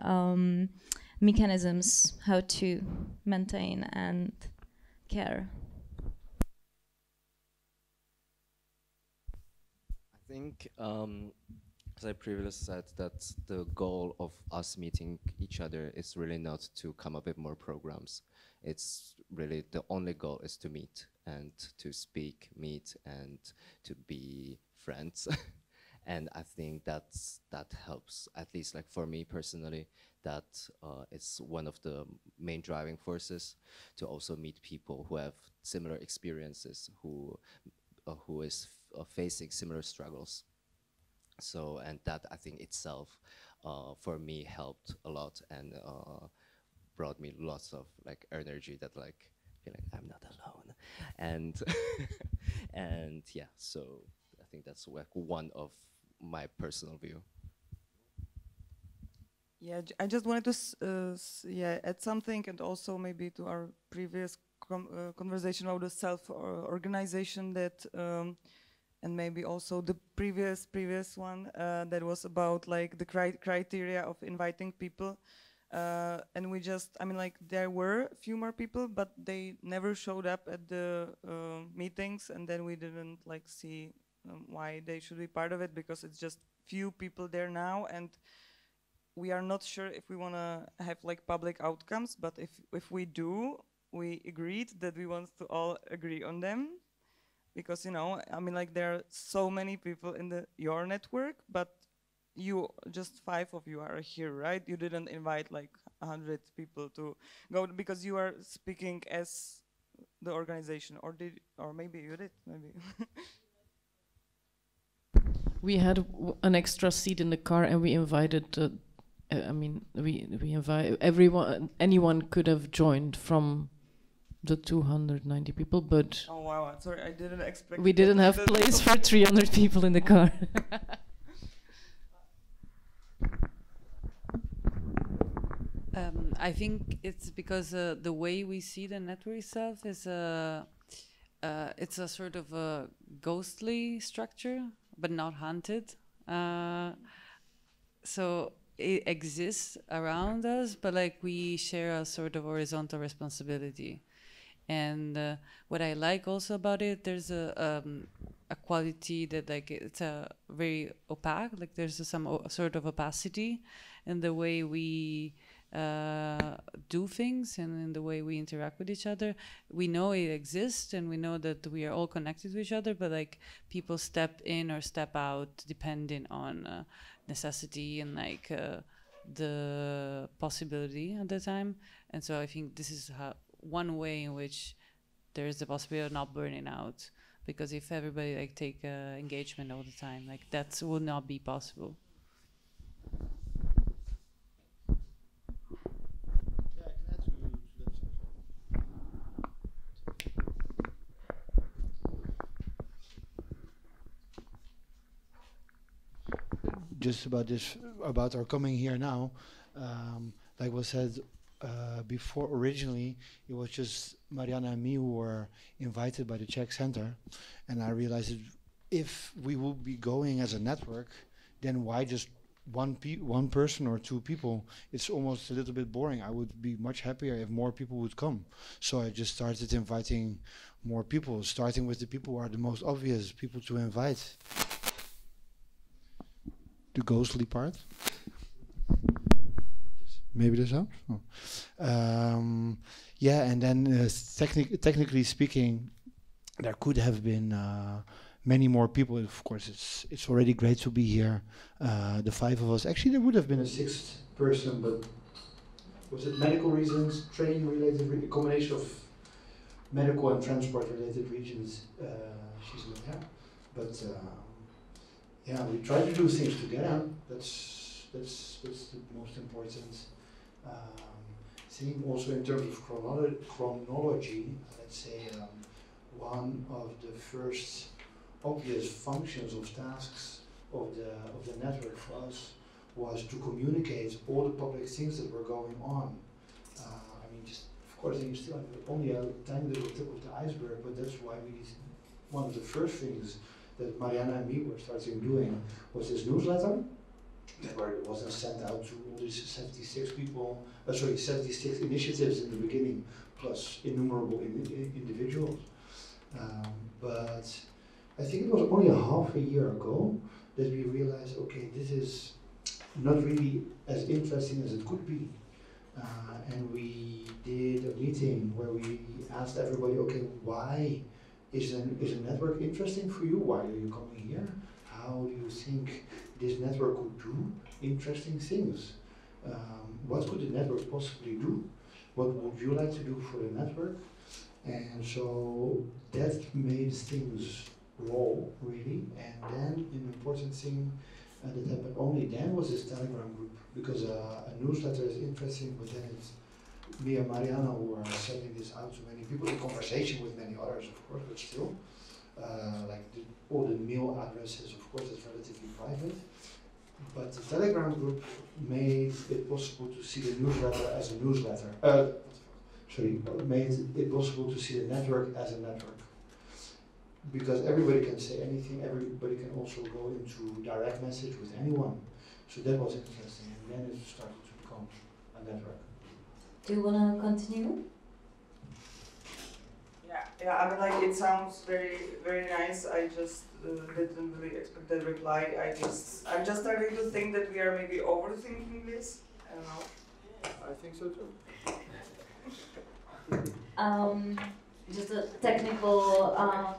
mechanisms how to maintain and care? I think, as I previously said, that the goal of us meeting each other is really not to come up with more programs. It's really the only goal is to meet and to speak, meet, and to be friends. And I think that helps, at least like for me personally, that it's one of the main driving forces to also meet people who have similar experiences, who is facing similar struggles. So, and that I think itself for me helped a lot, and brought me lots of like energy that like feel like I'm not alone, and and yeah, so I think that's like one of my personal view. Yeah, I just wanted to add something, and also maybe to our previous conversation about the self-organization that and maybe also the previous one that was about like the criteria of inviting people. And we just, I mean, like there were a few more people, but they never showed up at the meetings, and then we didn't like see why they should be part of it, because it's just few people there now, and we are not sure if we want to have like public outcomes. But if we do, we agreed that we want to all agree on them, because you know, I mean, like there are so many people in your network, but you, just 5 of you are here, right? You didn't invite like 100 people to go, because you are speaking as the organization, or maybe you did, maybe. We had an extra seat in the car, and we invited. I mean, we invite everyone. Anyone could have joined from the 290 people, but oh wow! Sorry, I didn't expect. We didn't have place for 300 people in the car. I think it's because the way we see the network itself is it's a sort of a ghostly structure, but not haunted. So it exists around us, but like we share a sort of horizontal responsibility. And what I like also about it, there's a quality that like it's a very opaque, like there's some sort of opacity in the way we do things and in the way we interact with each other. We know it exists, and we know that we are all connected to each other, but like people step in or step out depending on necessity and like the possibility at the time. And so I think this is one way in which there is the possibility of not burning out, because if everybody like take engagement all the time, like that will not be possible. Just about this, about our coming here now, like was said before, originally it was just Mariana and me who were invited by the Czech Center, and I realized that if we would be going as a network, then why just one person or 2 people? It's almost a little bit boring. I would be much happier if more people would come. So I just started inviting more people, starting with the people who are the most obvious people to invite. The ghostly part. maybe this helps. No. Yeah, and then technically speaking, there could have been many more people. Of course, it's already great to be here. The five of us. Actually, there would have been a sixth person, but was it medical reasons, training related, combination of medical and transport related reasons? She's not there, but yeah, we try to do things together. That's the most important thing. Also, in terms of chronology, let's say one of the first obvious functions of tasks of the network for us was to communicate all the public things that were going on. I mean, just of course, you still have only a tiny little tip of the iceberg, but that's why one of the first things that Mariana and me were starting doing was this newsletter that was then sent out to all these 76 people, 76 initiatives in the beginning, plus innumerable individuals. But I think it was only half a year ago that we realized, okay, this is not really as interesting as it could be. And we did a meeting where we asked everybody, okay, why is a network interesting for you? Why are you coming here? How do you think this network could do interesting things? What could the network possibly do? What would you like to do for the network? And so that made things roll, really. And then an important thing that happened only then was this Telegram group, because a newsletter is interesting, but then it's me and Mariana who are sending this out to many people, in conversation with many others, of course, but still. All the mail addresses, of course, is relatively private. But the Telegram group made it possible to see the newsletter as a newsletter. Made it possible to see the network as a network. Because everybody can say anything, everybody can also go into direct message with anyone. So that was interesting, and then it started to become a network. Do you want to continue? Yeah, I mean, like, it sounds very, very nice. I just didn't really expect that reply. I'm just starting to think that we are maybe overthinking this. I don't know. I think so too. Just a technical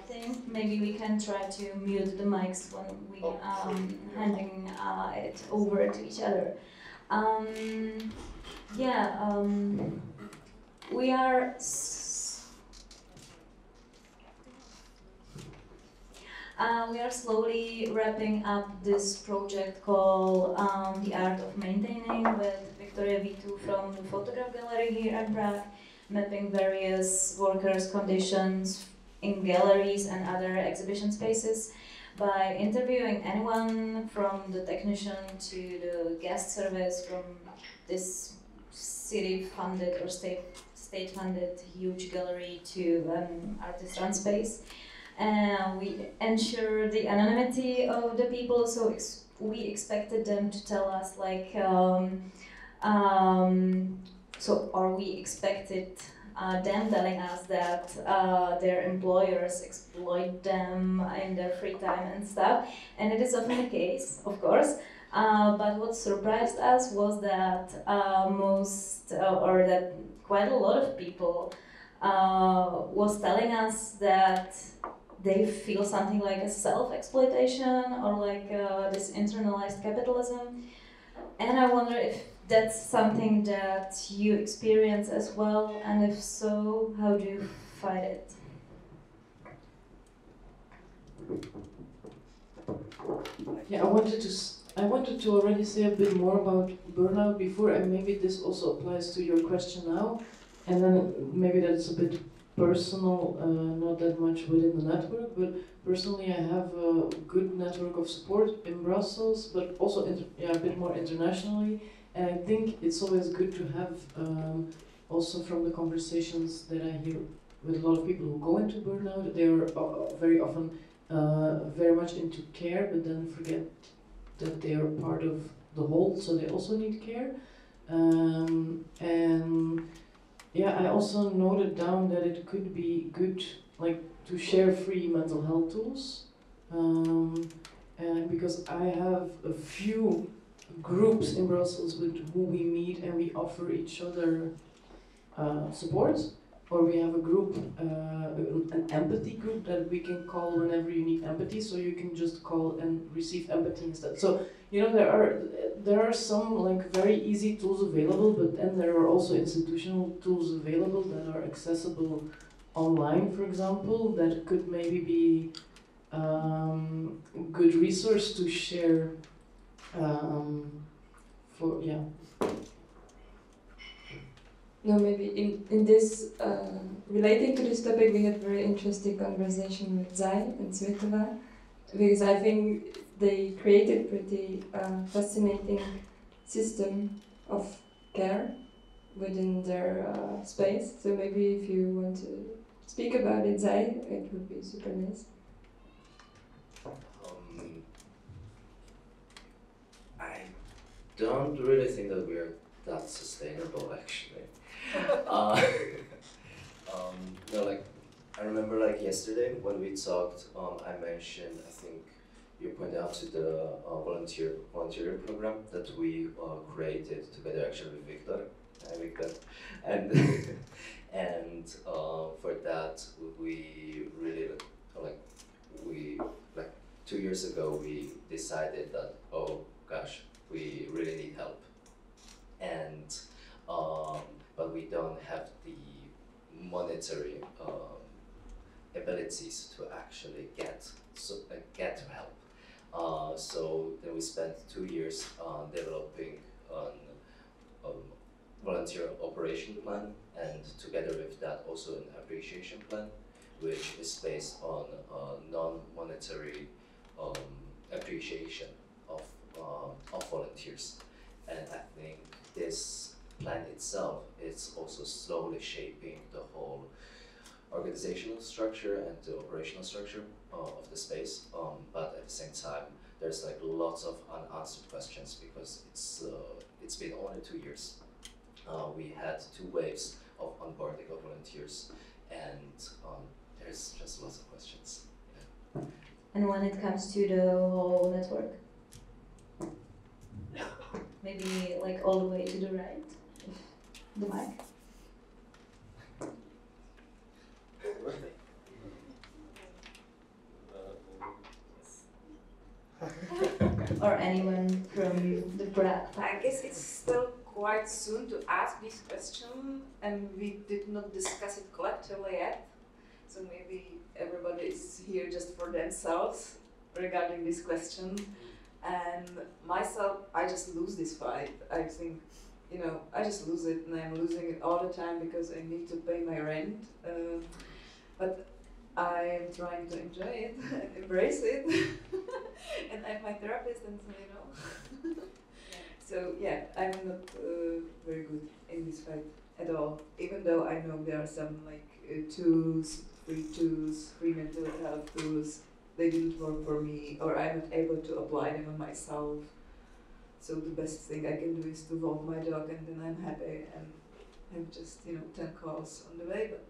thing. Maybe we can try to mute the mics when we handing it over to each other. We are. We are slowly wrapping up this project called The Art of Maintaining with Victoria Vitu from the Photograph Gallery here in Prague, mapping various workers' conditions in galleries and other exhibition spaces by interviewing anyone from the technician to the guest service from this city-funded or state-funded huge gallery to an artist-run space. We ensure the anonymity of the people, so we expected them to tell us, like, we expected them telling us that their employers exploit them in their free time and stuff, and it is often the case, of course. But what surprised us was that that quite a lot of people was telling us that they feel something like a self-exploitation or like this internalized capitalism. And I wonder if that's something that you experience as well, and if so, how do you fight it? Yeah, I wanted to already say a bit more about burnout before, and maybe this also applies to your question now, and then maybe that's a bit personal, not that much within the network, but personally I have a good network of support in Brussels, but also a bit more internationally, and I think it's always good to have, also from the conversations that I hear with a lot of people who go into burnout, they are very often very much into care, but then forget that they are part of the whole, so they also need care. And yeah, I also noted down that it could be good, like, to share free mental health tools, and because I have a few groups in Brussels with who we meet and we offer each other support, or we have a group, an empathy group that we can call whenever you need empathy, so you can just call and receive empathy instead. So, you know, there are some like very easy tools available, but then there are also institutional tools available that are accessible online, for example, that could maybe be good resource to share for, yeah. No, maybe in this, relating to this topic, we had very interesting conversation with Zai and Svetova, because I think they created pretty fascinating system of care within their space. So maybe if you want to speak about it, Zai, it would be super nice. I don't really think that we're that sustainable, actually. No, like, I remember like yesterday when we talked, I mentioned, I think you pointed out to the volunteer program that we created together actually with Victor, and and for that we really like 2 years ago we decided that, oh gosh, we really need help, and but we don't have the monetary abilities to actually get help. So then we spent 2 years developing an volunteer operation plan, and together with that also an appreciation plan, which is based on non-monetary appreciation of volunteers. And I think this plan itself is also slowly shaping the whole organizational structure and the operational structure of the space, but at the same time there's like lots of unanswered questions because it's been only 2 years. We had 2 waves of onboarding of volunteers, and there's just lots of questions. Yeah. And when it comes to the whole network, maybe like all the way to the right, the mic. Or anyone from the Prague. I guess it's still quite soon to ask this question, and we did not discuss it collectively yet. So maybe everybody is here just for themselves regarding this question. And myself, I just lose this fight. I think, you know, I just lose it, and I'm losing it all the time because I need to pay my rent. But I'm trying to enjoy it and embrace it. And I'm my therapist, and so, you know. So yeah, I'm not very good in this fight at all. Even though I know there are some like free mental health tools. They didn't work for me, or I'm not able to apply them on myself. So the best thing I can do is to walk my dog, and then I'm happy, and have just 10 calls on the way, but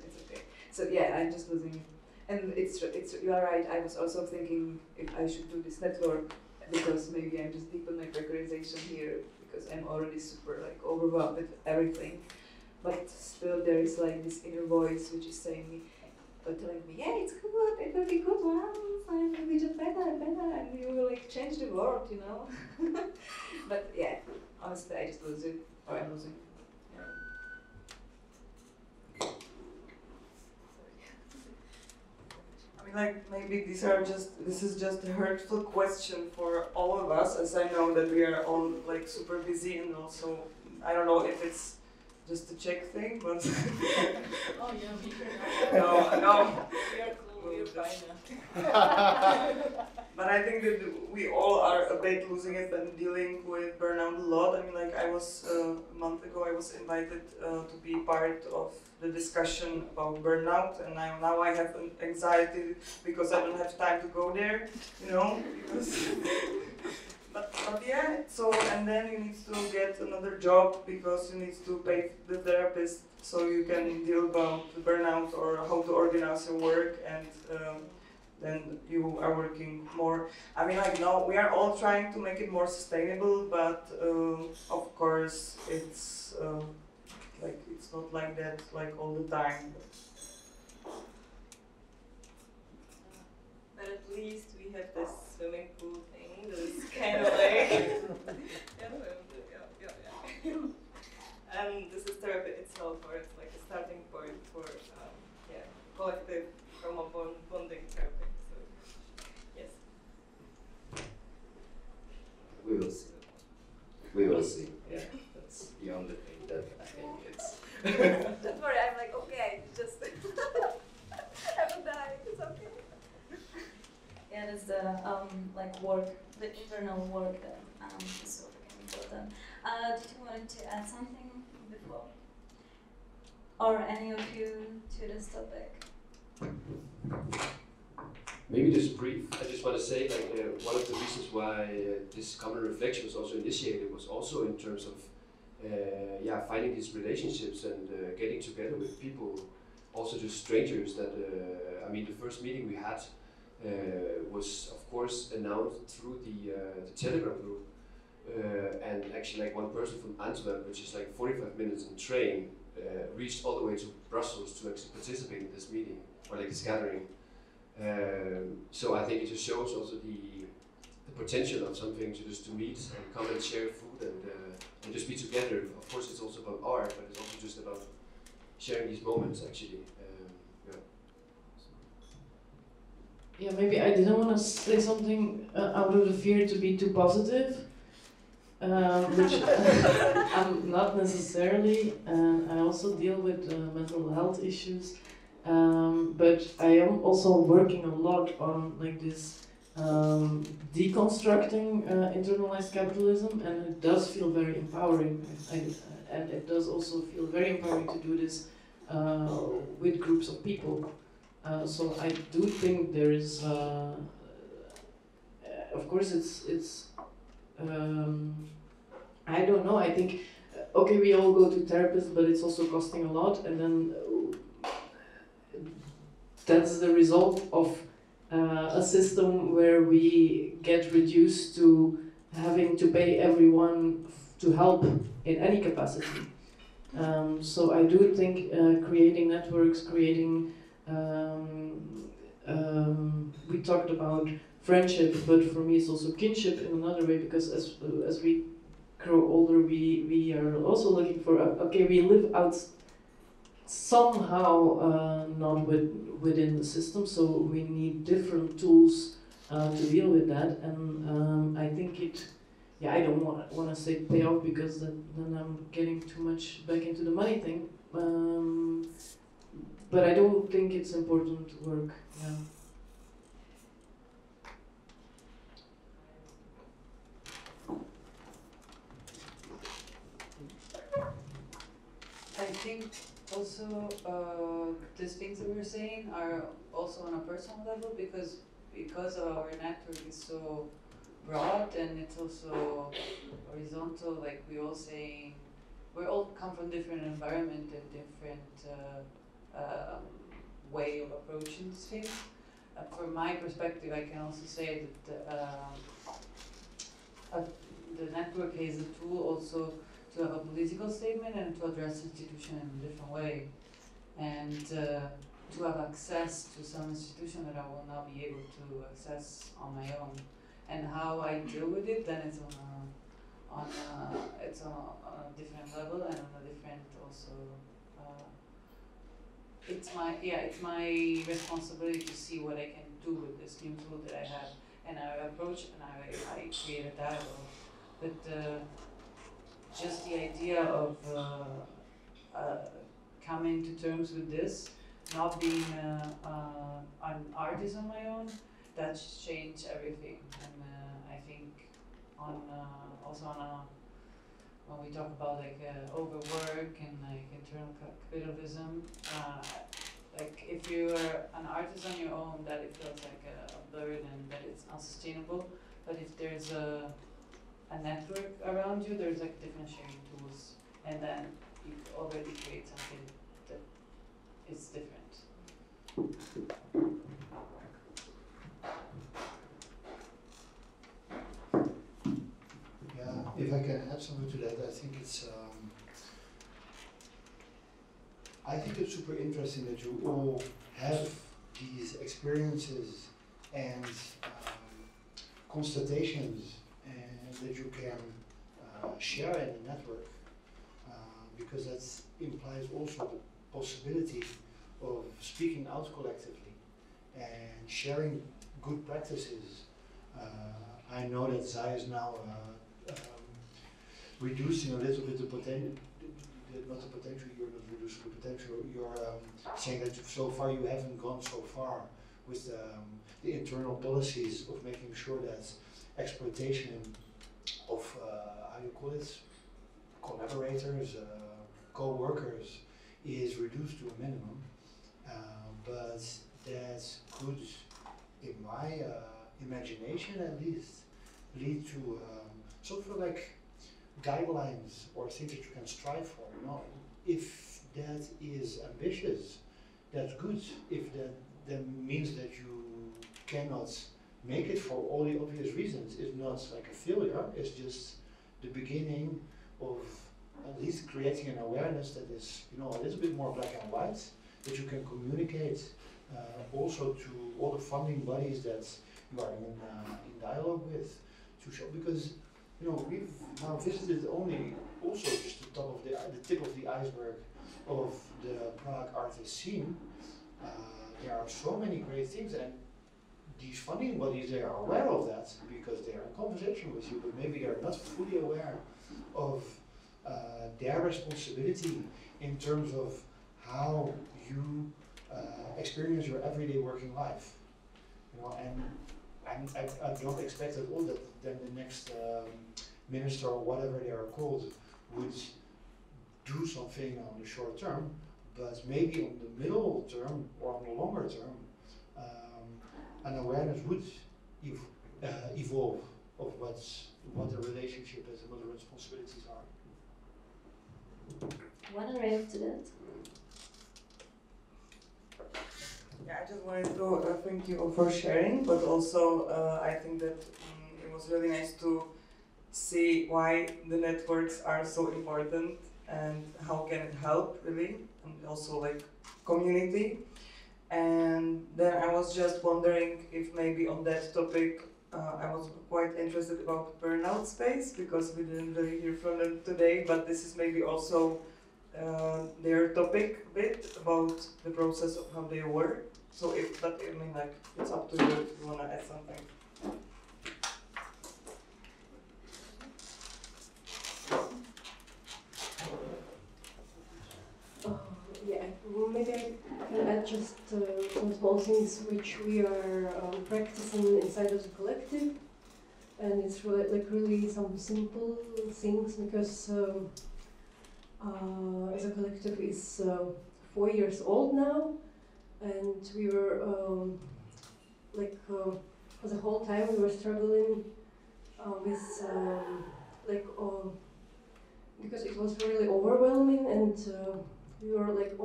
it's okay. So yeah, I'm just losing it. And it's you are right. I was also thinking if I should do this network, because maybe I'm just deep in my precarization here because I'm already super like overwhelmed with everything. But still there is like this inner voice which is saying me, telling me, yeah, it's good, it will be good once, and it will be just better and better, and you will like change the world, you know. But yeah, honestly, I just lose it, or I'm losing it. Like maybe this is just a hurtful question for all of us, as I know that we are all like super busy, and also I don't know if it's just a Czech thing, but Oh yeah, we can. no. We are cool. We're fine. But I think that we all are a bit losing it and dealing with burnout a lot. I mean, like I was a month ago, I was invited to be part of the discussion about burnout, and now I have an anxiety because I don't have time to go there, you know. But yeah, so and then you need to get another job because you need to pay the therapist so you can deal about the burnout or how to organize your work, and then you are working more. I mean, like, no, we are all trying to make it more sustainable, but of course it's like it's not like that like all the time. But at least we have this swimming pool thing that is kind of like and this is therapy itself, or it's like a starting point for collective trauma bonding therapy. So yes, We will see. We will see. Yeah, that's the only thing that I think it's. don't worry. I'm like okay, just haven't died. It's okay. Yeah, that's the like work, the internal work that is so freaking important. Did you want to add something before, or any of you to this topic? Maybe just brief. I just want to say, like, one of the reasons why this common reflection was also initiated was also in terms of, finding these relationships and getting together with people, also just strangers. That I mean, the first meeting we had was, of course, announced through the Telegram group, and actually, like, one person from Antwerp, which is like 45 minutes in train, reached all the way to Brussels to actually participate in this meeting or like this gathering. So I think it just shows also the potential of something to just to meet and come and share food and just be together. Of course, it's also about art, but it's also just about sharing these moments actually. Yeah, maybe I didn't want to say something out of the fear to be too positive, which I'm not necessarily, and I also deal with mental health issues, but I am also working a lot on like this deconstructing internalized capitalism, and it does feel very empowering, and it does also feel very empowering to do this with groups of people. So I do think there is, of course, it's. I don't know. I think, okay, we all go to therapists, but it's also costing a lot, and then that's the result of a system where we get reduced to having to pay everyone to help in any capacity. So I do think creating networks, creating. We talked about friendship, but for me it's also kinship in another way, because as we grow older, we are also looking for okay, we live out somehow not within the system, so we need different tools to deal with that, and I think I don't want to say pay off, because then I'm getting too much back into the money thing. But I don't think it's important work. Yeah. I think also these things that we're saying are also on a personal level, because our network is so broad and it's also horizontal. Like we all saying, we all come from different environment and different way of approaching these things. From my perspective, I can also say that the network is a tool also to have a political statement and to address institutions in a different way, and to have access to some institution that I will not be able to access on my own. And how I deal with it, then it's on a different level and on a different also. It's my responsibility to see what I can do with this new tool that I have, and I approach and I create a dialogue. But just the idea of coming to terms with this, not being an artist on my own, that's changed everything. And I think when we talk about like overwork and like internal capitalism, like if you're an artist on your own, that it feels like a burden and that it's unsustainable. But if there's a network around you, there's like different sharing tools, and then you already create something that is different. if I can add something to that, I think it's super interesting that you all have these experiences and constatations, and that you can share in the network, because that implies also the possibility of speaking out collectively and sharing good practices. I know that Zai is now reducing a little bit the potential, not the potential, you're not reducing the potential, you're saying that so far you haven't gone so far with the internal policies of making sure that exploitation of, how you call it, collaborators, co-workers is reduced to a minimum, but that could, in my imagination at least, lead to sort of like guidelines or things that you can strive for. You know, if that is ambitious, that's good. If that then means that you cannot make it for all the obvious reasons, it's not like a failure. It's just the beginning of at least creating an awareness that is, you know, a little bit more black and white, that you can communicate also to all the funding bodies that you are in dialogue with, to show, because, you know, we've now visited only also just the tip of the iceberg of the Prague artist scene. There are so many great things, and these funding bodies, they are aware of that because they are in conversation with you, but maybe they're not fully aware of their responsibility in terms of how you experience your everyday working life. You know, and I don't expect at all that then the next minister or whatever they are called would do something on the short term, but maybe on the middle term or on the longer term, an awareness would evolve of what the relationship is and what the responsibilities are. Want to react to that? Yeah, I just wanted to thank you all for sharing, but also I think that it was really nice to see why the networks are so important and how can it help really, and also like community. And then I was just wondering if maybe on that topic I was quite interested about burnout space, because we didn't really hear from them today, but this is maybe also their topic a bit about the process of how they work. So if, but I mean, like, it's up to you if you want to add something. Yeah, well, maybe I can add just some small things which we are practicing inside of the collective, and it's really some simple things, because as a collective is 4 years old now, and we were for the whole time we were struggling with because it was really overwhelming, and we were like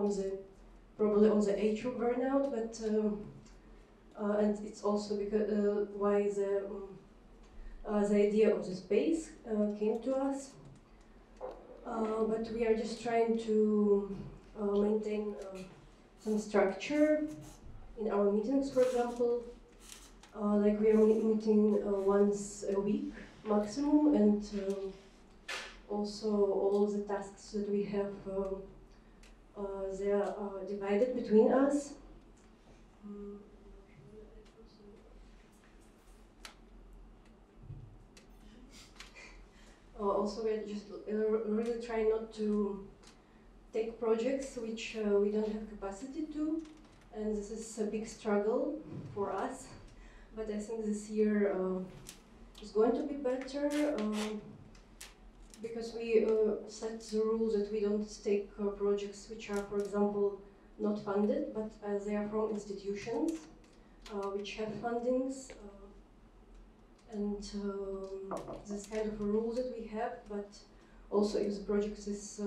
probably on the edge of burnout, but and it's also because why the idea of the space came to us. But we are just trying to maintain some structure in our meetings, for example. Like we are meeting once a week maximum, and also all the tasks that we have, they are divided between us. Also, we're just really trying not to take projects which we don't have capacity to, and this is a big struggle for us. But I think this year is going to be better because we set the rules that we don't take projects which are, for example, not funded, but they are from institutions which have fundings. And this kind of a rule that we have, but also if the project is,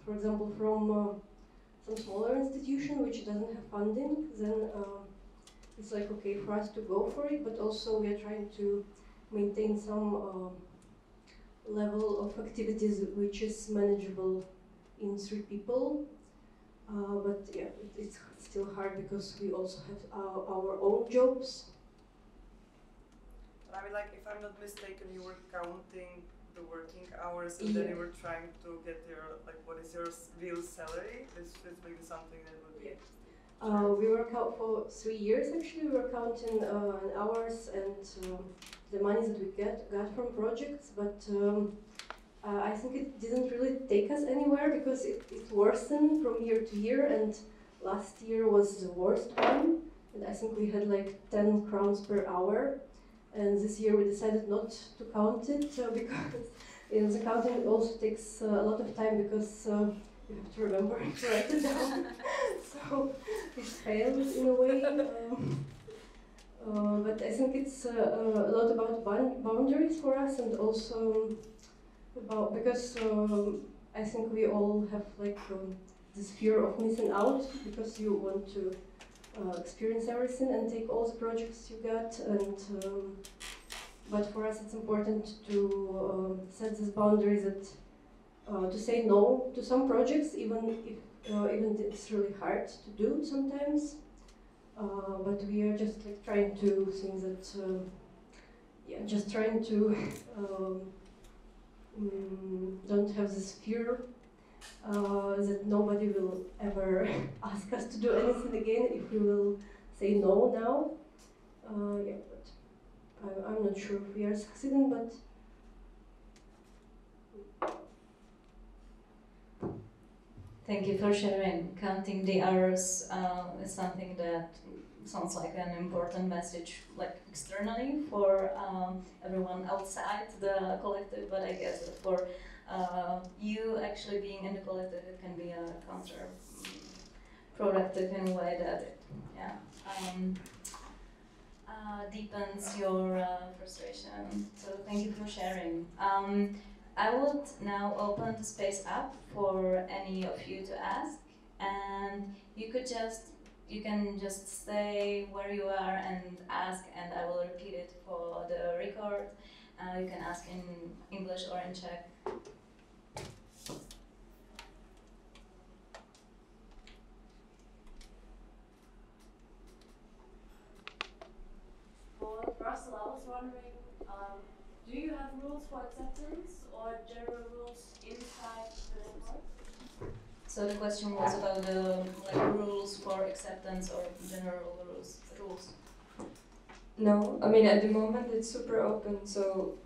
for example, from some smaller institution which doesn't have funding, then it's like okay for us to go for it, but also we are trying to maintain some level of activities which is manageable in 3 people. But yeah, it's still hard because we also have our own jobs. But I mean, like, if I'm not mistaken, you were counting the working hours and then you were trying to get your, like, what is your real salary? This is maybe something that would be we work out for 3 years actually. We were counting hours and the money that we got from projects, but I think it didn't really take us anywhere because it worsened from year to year, and last year was the worst one, and I think we had like 10 crowns per hour, and this year we decided not to count it because in the counting it also takes a lot of time because you have to remember to write it down, so it failed in a way. But I think it's a lot about boundaries for us, and also about, because I think we all have like this fear of missing out because you want to experience everything and take all the projects you got, and but for us it's important to set this boundary that to say no to some projects, even if it's really hard to do sometimes. But we are just like trying to think that, just trying to don't have this fear that nobody will ever ask us to do anything again if we will say no now. But I'm not sure if we are succeeding, but thank you for sharing. Counting the hours is something that sounds like an important message, like externally for everyone outside the collective, but I guess that for you actually being in the collective, it can be a counterproductive in a way that it deepens your frustration. So thank you for sharing. I would now open the space up for any of you to ask, and you can just stay where you are and ask, and I will repeat it for the record. You can ask in English or in Czech. For Brussels, I was wondering, do you have rules for acceptance or general rules inside the network? So the question was about the rules for acceptance or general rules. No, I mean at the moment it's super open, so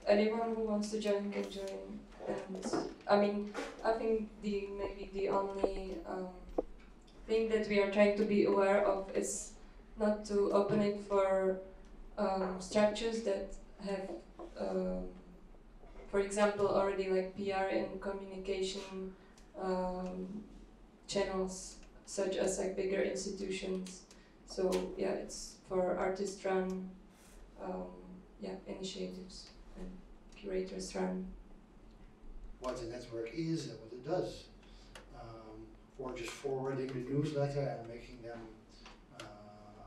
anyone who wants to join can join. And I mean, I think maybe the only thing that we are trying to be aware of is not to open it for structures that have, for example, already like PR and communication channels, such as like bigger institutions. So yeah, it's for artist-run initiatives and curators-run. What the network is and what it does, or just forwarding the newsletter and making them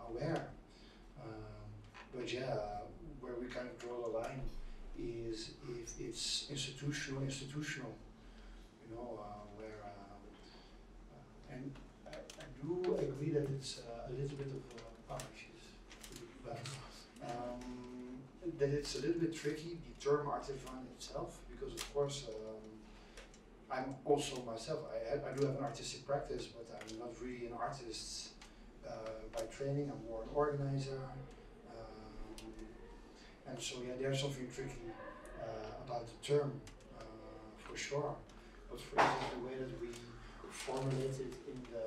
aware. But yeah, where we kind of draw the line is if it's institutional, you know, where, and I do agree that it's a little bit of but that it's a little bit tricky, the term artist-run itself, because of course I'm also myself, I do have an artistic practice, but I'm not really an artist by training. I'm more an organizer, and so yeah, there's something tricky about the term for sure. But for instance, the way that we formulate it in the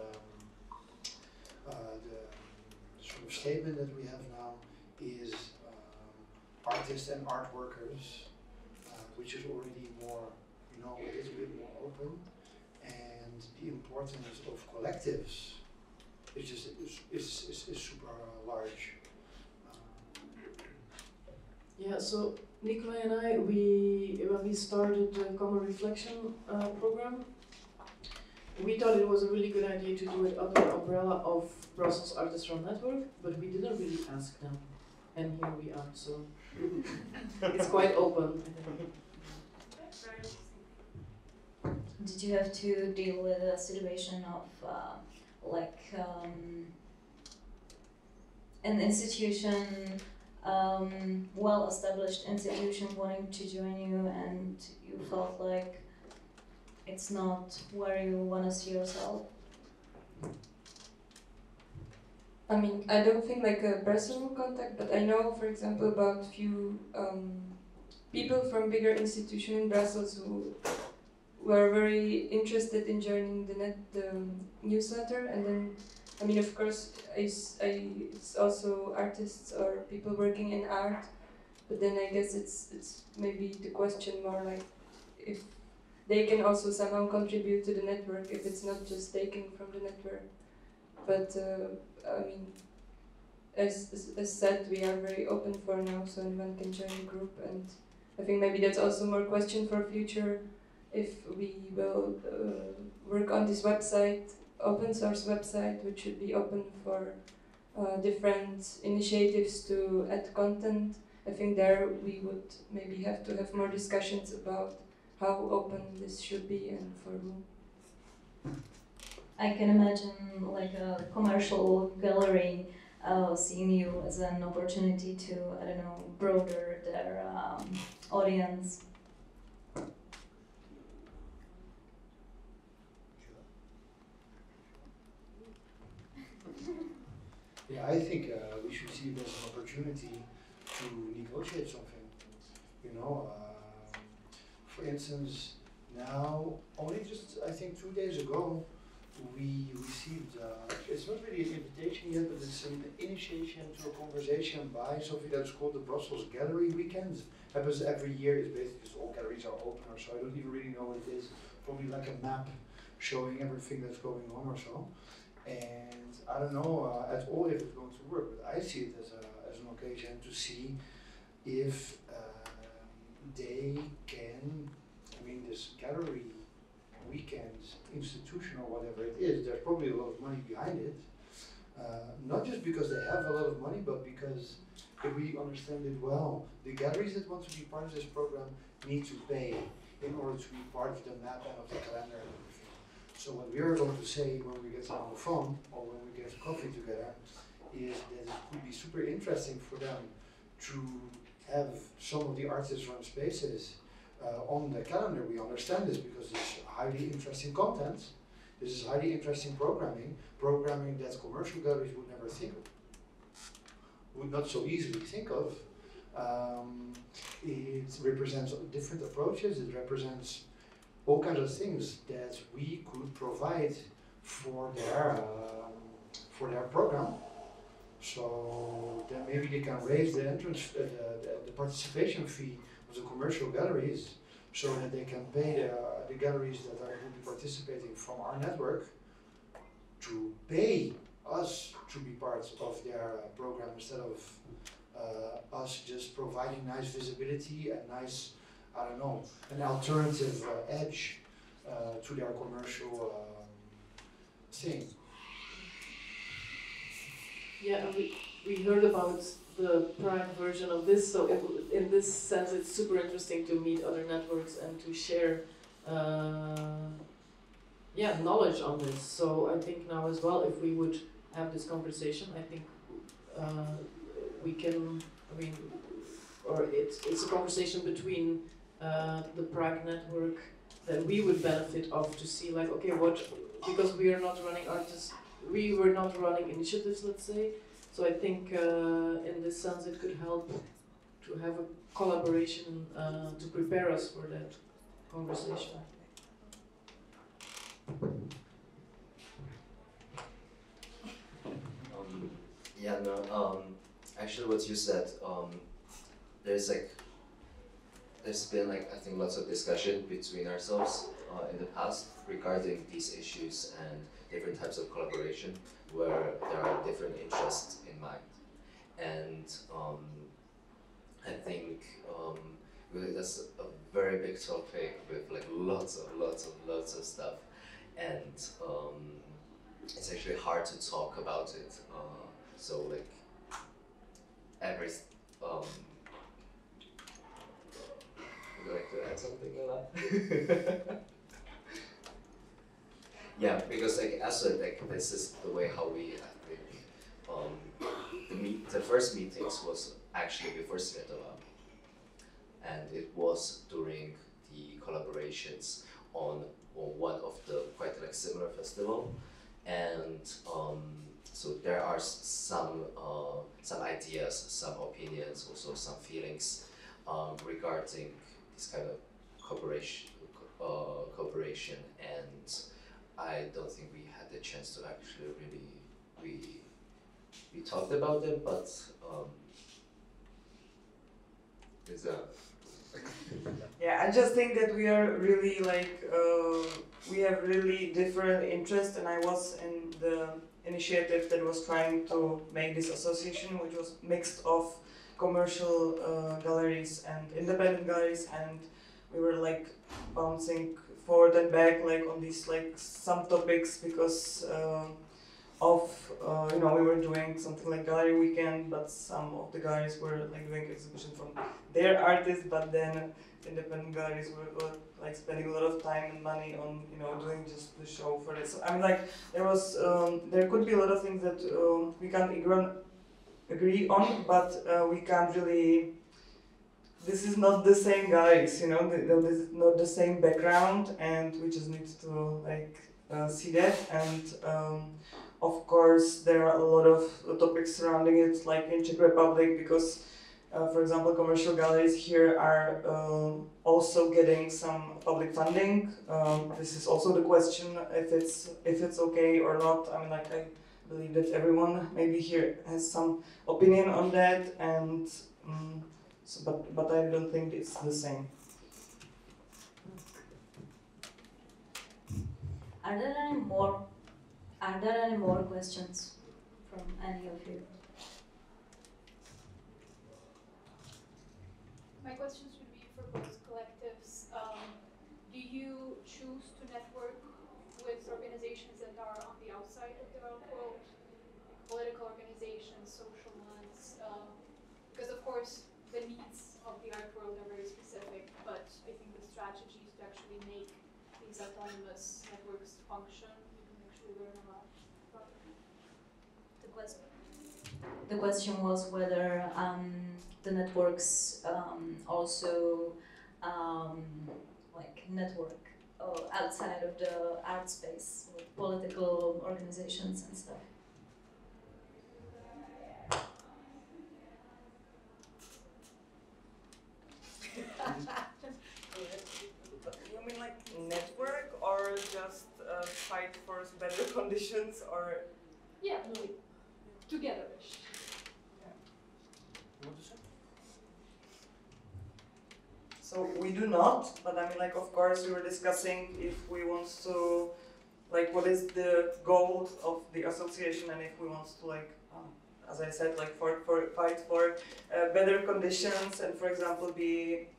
sort of statement that we have now is artists and art workers, which is already more, you know, a little bit more open, and the importance of collectives is super large. Yeah, so Nikolai and I, when we started the Common Reflection program, we thought it was a really good idea to do it under the umbrella of Brussels Artist-Run Network, but we didn't really ask them, and here we are, so it's quite open, I think. very interesting. Did you have to deal with a situation of an institution, well-established institution wanting to join you, and you felt like it's not where you want to see yourself? I mean, I don't think like a personal contact, but I know, for example, about few people from bigger institutions in Brussels who were very interested in joining the newsletter, and then, I mean, of course, it's also artists or people working in art, but then I guess it's maybe the question more like if they can also somehow contribute to the network, if it's not just taking from the network. But I mean, as said, we are very open for now, so anyone can join the group, and I think maybe that's also more question for future, if we will work on this website, open source website, which should be open for different initiatives to add content. I think there we would maybe have to have more discussions about how open this should be and for who. I can imagine like a commercial gallery seeing you as an opportunity to, I don't know, broaden their audience. Yeah, I think we should see it as an opportunity to negotiate something. You know, for instance, now, only just, I think 2 days ago, we received, it's not really an invitation yet, but it's an initiation to a conversation by something that's called the Brussels Gallery Weekend. Happens every year. It's basically just all galleries are open or so. I don't even really know what it is. Probably like a map showing everything that's going on or so. And I don't know at all if it's going to work, but I see it as an occasion to see if they can, I mean, this gallery weekend institution or whatever it is, there's probably a lot of money behind it. Not just because they have a lot of money, but because if we understand it well, the galleries that want to be part of this program need to pay in order to be part of the map and of the calendar and everything. So what we are going to say when we get on the phone or when we get coffee together is that it could be super interesting for them to have some of the artists run spaces on the calendar. We understand this because it's highly interesting content. This is highly interesting programming that commercial galleries would never think of, would not so easily think of. It represents different approaches, it represents all kinds of things that we could provide for their program. So then maybe they can raise the entrance, the participation fee of the commercial galleries, so that they can pay the galleries that are will be participating from our network to pay us to be part of their program instead of us just providing nice visibility and nice, I don't know, an alternative edge to their commercial thing. Yeah, and we heard about the Prague version of this, so in this sense it's super interesting to meet other networks and to share knowledge on this. So I think now as well, if we would have this conversation, I think we can, I mean, or it's a conversation between the Prague network that we would benefit of, to see like, okay, what, because we are not running artists, we were not running initiatives, let's say. So I think in this sense it could help to have a collaboration to prepare us for that conversation. Actually what you said, there's been like, I think, lots of discussion between ourselves in the past regarding these issues and different types of collaboration where there are different interests in mind. And I think really that's a very big topic with like lots of stuff, and it's actually hard to talk about it. So like every would you like to add? something like that? Yeah, because like also like this is the way how we the first meetings was actually before Svetova, and it was during the collaborations on one of the quite like similar festival, and so there are some ideas, some opinions, also some feelings regarding this kind of cooperation, and I don't think we had the chance to actually really we talked about it, but is that. Yeah, I just think that we are really like we have really different interests, and I was in the initiative that was trying to make this association, which was mixed of commercial galleries and independent galleries, and we were like bouncing forward and back like on these like some topics because you know, we were doing something like gallery weekend, but some of the galleries were like doing exhibition from their artists, but then independent galleries were like spending a lot of time and money on, you know, doing just the show for this. So, I mean, like there was there could be a lot of things that we can't agree on, but we can't really. This is not the same guys, you know. This is not the same background, and we just need to like see that. And of course, there are a lot of topics surrounding it, like in Czech Republic, because, for example, commercial galleries here are also getting some public funding. This is also the question if it's okay or not. I mean, like I believe that everyone maybe here has some opinion on that, and so, but I don't think it's the same. Are there any more questions from any of you? My questions would be for both collectives. Do you choose to network with organizations that are on the outside of the art world, like political organizations, social ones? Because of course the needs of the art world are very specific, but I think the strategies to actually make these autonomous networks function, you can actually learn a lot from them. The question was whether the networks also like network outside of the art space with political organizations and stuff. You mean like network or just fight for better conditions or? Yeah, like together-ish. So we do not, but I mean, like, of course, we were discussing if we want to, like, what is the goal of the association, and if we want to, like, as I said, like, fight for better conditions, and for example, be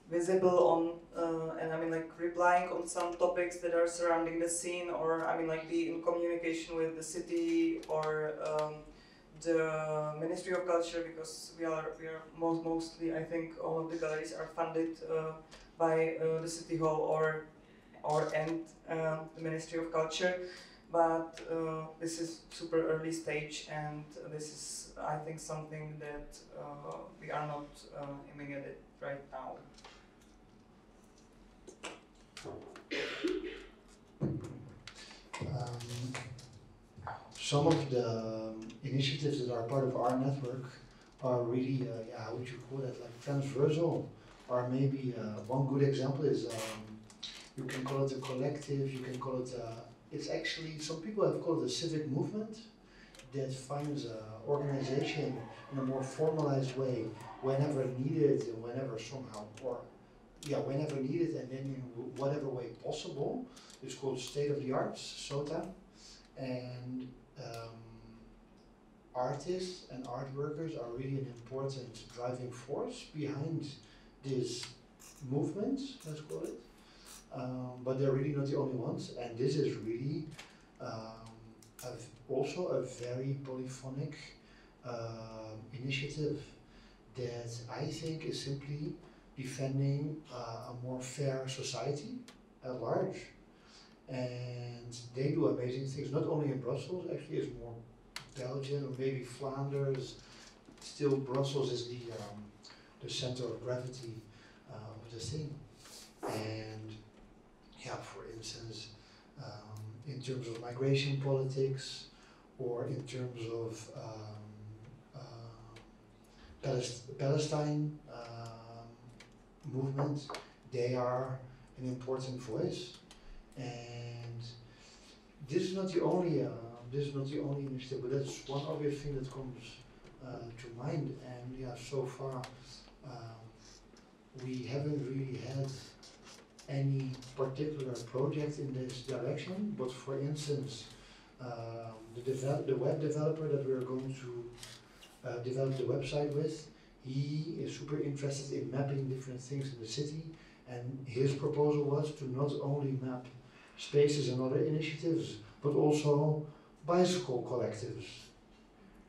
visible on, and I mean, like, replying on some topics that are surrounding the scene, or I mean, like, be in communication with the city or the Ministry of Culture, because we are mostly, I think, all of the galleries are funded by the City Hall or the Ministry of Culture, but this is super early stage, and this is, I think, something that we are not aiming at it right now. Some of the initiatives that are part of our network are really, how would you call it, like transversal, or maybe one good example is, you can call it a collective, you can call it, it's actually, some people have called it a civic movement that finds organization in a more formalized way whenever needed and whenever somehow, or whenever needed and then in whatever way possible. It's called State of the Arts, SOTA, and artists and art workers are really an important driving force behind this movement, let's call it. But they're really not the only ones, and this is really also a very polyphonic initiative that I think is simply defending a more fair society at large. And they do amazing things, not only in Brussels, actually it's more Belgium or maybe Flanders. Still Brussels is the center of gravity of the thing. And yeah, for instance, in terms of migration politics or in terms of Palestine movement, they are an important voice. And this is not the only initiative, but that's one obvious thing that comes to mind. And yeah, so far we haven't really had any particular project in this direction. But for instance, the web developer that we are going to develop the website with, he is super interested in mapping different things in the city. And his proposal was to not only map spaces and other initiatives, but also bicycle collectives.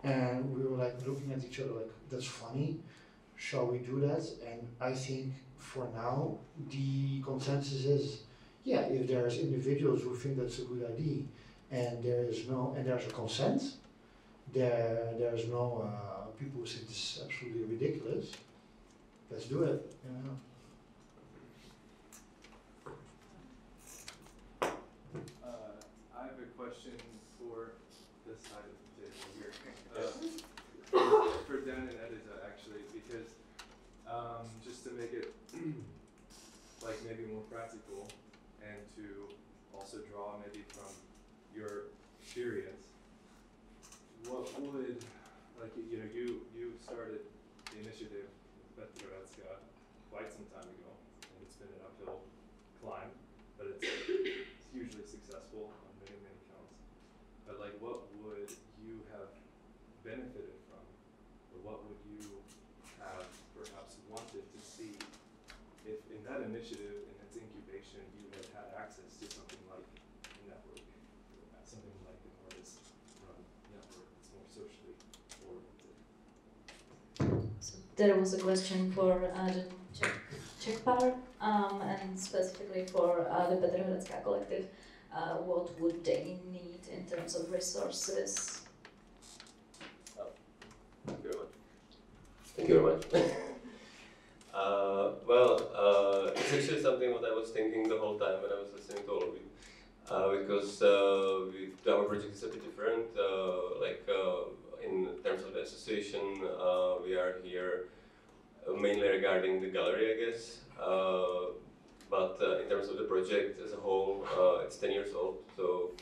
And we were like looking at each other like, that's funny, shall we do that? And I think for now, the consensus is, yeah, if there's individuals who think that's a good idea, and there's a consent, there's no people who think this is absolutely ridiculous, let's do it, you know. I have a question for this side of the table here. For Dan and Edita, actually, because just to make it like maybe more practical and to also draw maybe from your experience, what would, like, you know, you started the initiative with Praha-Brusel quite some time ago, and it's been an uphill climb, but it's hugely successful on many, many counts. But like, what would you have benefited from, or what would you have perhaps wanted to see if in that initiative, in its incubation, you had had access to something like a network, something like an artist-run network that's more socially oriented? So there was a question for the Czech part, and specifically for the Praha-Brusel collective. What would they need in terms of resources? Thank you very much. Thank you very much. It's actually something what I was thinking the whole time when I was listening to all of you. Because our project is a bit different. In terms of the association, we are here mainly regarding the gallery, I guess. But in terms of the project as a whole, it's 10 years old. So,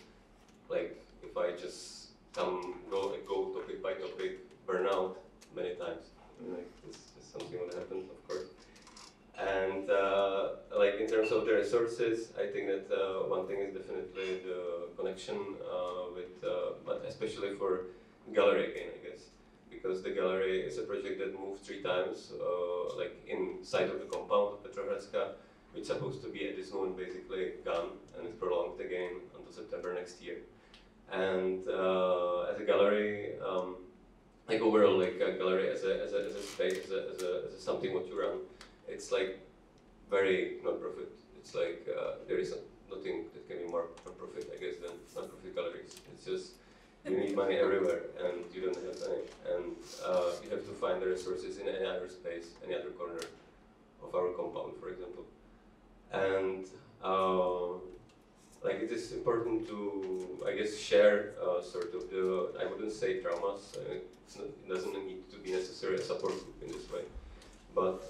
like, if I just go topic by topic, burn out many times. Like, this is something that happens, of course. And like, in terms of the resources, I think that one thing is definitely the connection but especially for gallery again, I guess. Because the gallery is a project that moved 3 times, like inside of the compound of Praha-Brusel, which is supposed to be at this moment basically gone, and it's prolonged again until September next year. And as a gallery, like overall, like a gallery as a space, as a something what you run, it's like very non-profit. It's like there is nothing that can be more non-profit, I guess, than non-profit galleries. It's just you need money everywhere, and you don't have money, and you have to find the resources in any other space, any other corner of our compound, for example. And like, it is important to, I guess, share sort of the, I wouldn't say traumas, it doesn't need to be necessarily a support group in this way, but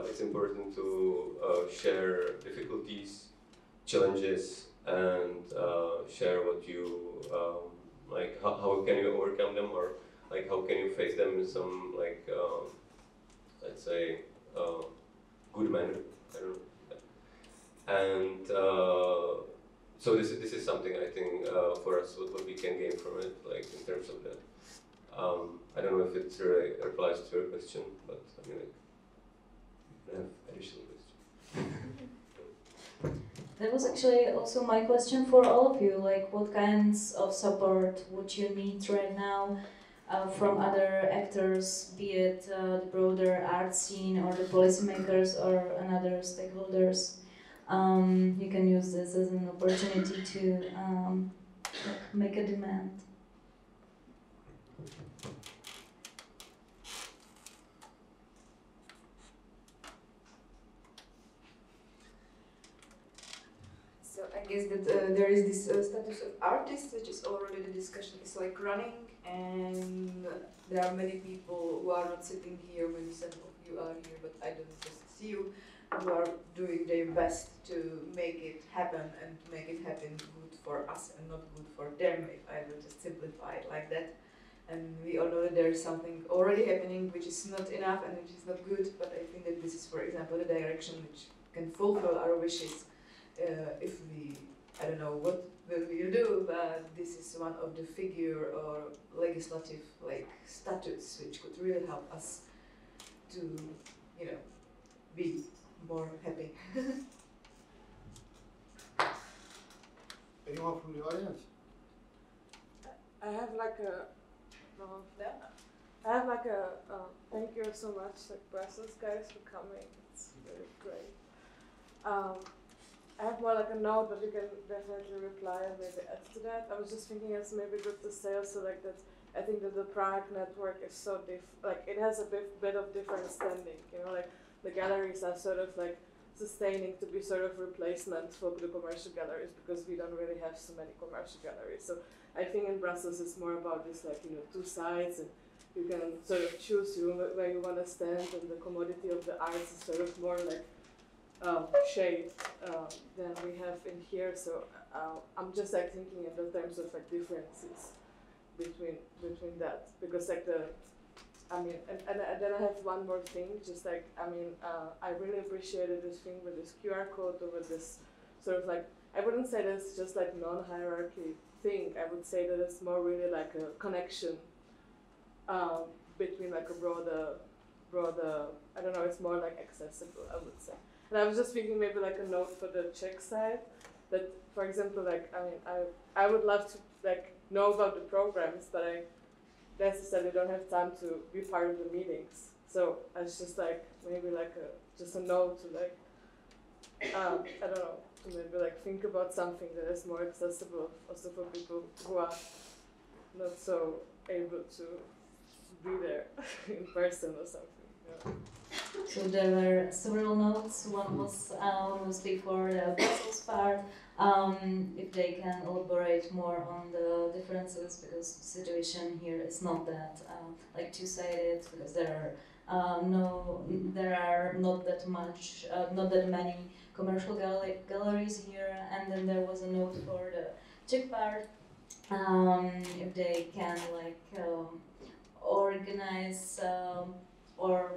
it's important to share difficulties, challenges, and share what you, like, how can you overcome them, or like, how can you face them in some, like, let's say, good manner, I don't know. And so this is something I think for us what we can gain from it, like in terms of that. I don't know if it really replies to your question, but I mean, like, I have additional questions. That was actually also my question for all of you. Like, what kinds of support would you need right now from other actors, be it the broader art scene or the policymakers or another stakeholders. You can use this as an opportunity to make a demand. So I guess that there is this status of artist, which is already the discussion is like running, and there are many people who are not sitting here. Maybe some of you are here, but I don't just see you, who are doing their best to make it happen and to make it happen good for us and not good for them, if I will just simplify it like that. And we all know that there is something already happening which is not enough and which is not good, but I think that this is, for example, the direction which can fulfill our wishes if we, I don't know what will we do, but this is one of the figure or legislative like statutes which could really help us to, you know, be more happy. Anyone from the audience? I have like a, thank you so much, like Brussels guys, for coming. It's really great. I have more like a note, but you can definitely reply and maybe add to that. I was just thinking it's maybe good to say also like that. I think that the Prague network is so like it has a bit of different standing. You know, like the galleries are sort of like sustaining to be sort of replacement for the commercial galleries because we don't really have so many commercial galleries. So I think in Brussels it's more about this like, you know, two sides, and you can sort of choose where you want to stand, and the commodity of the arts is sort of more like shade than we have in here. So I'm just like thinking in the terms of like differences between that, because like I mean, and then I have one more thing, just like, I mean, I really appreciated this thing with this QR code or with this sort of like, I wouldn't say that it's just like non-hierarchy thing. I would say that it's more really like a connection between like a broader, I don't know, it's more like accessible, I would say. And I was just thinking maybe like a note for the Czech side, that for example, like, I mean, I would love to like know about the programs, but I necessarily don't have time to be part of the meetings. So it's just like maybe like just a note to like I don't know, to maybe like think about something that is more accessible also for people who are not so able to be there in person or something. Yeah. So there were several notes. One was mostly for the Brussels part. If they can elaborate more on the differences, because the situation here is not that like two-sided, because there are not that many commercial galleries here. And then there was a note for the Czech part. If they can like organize or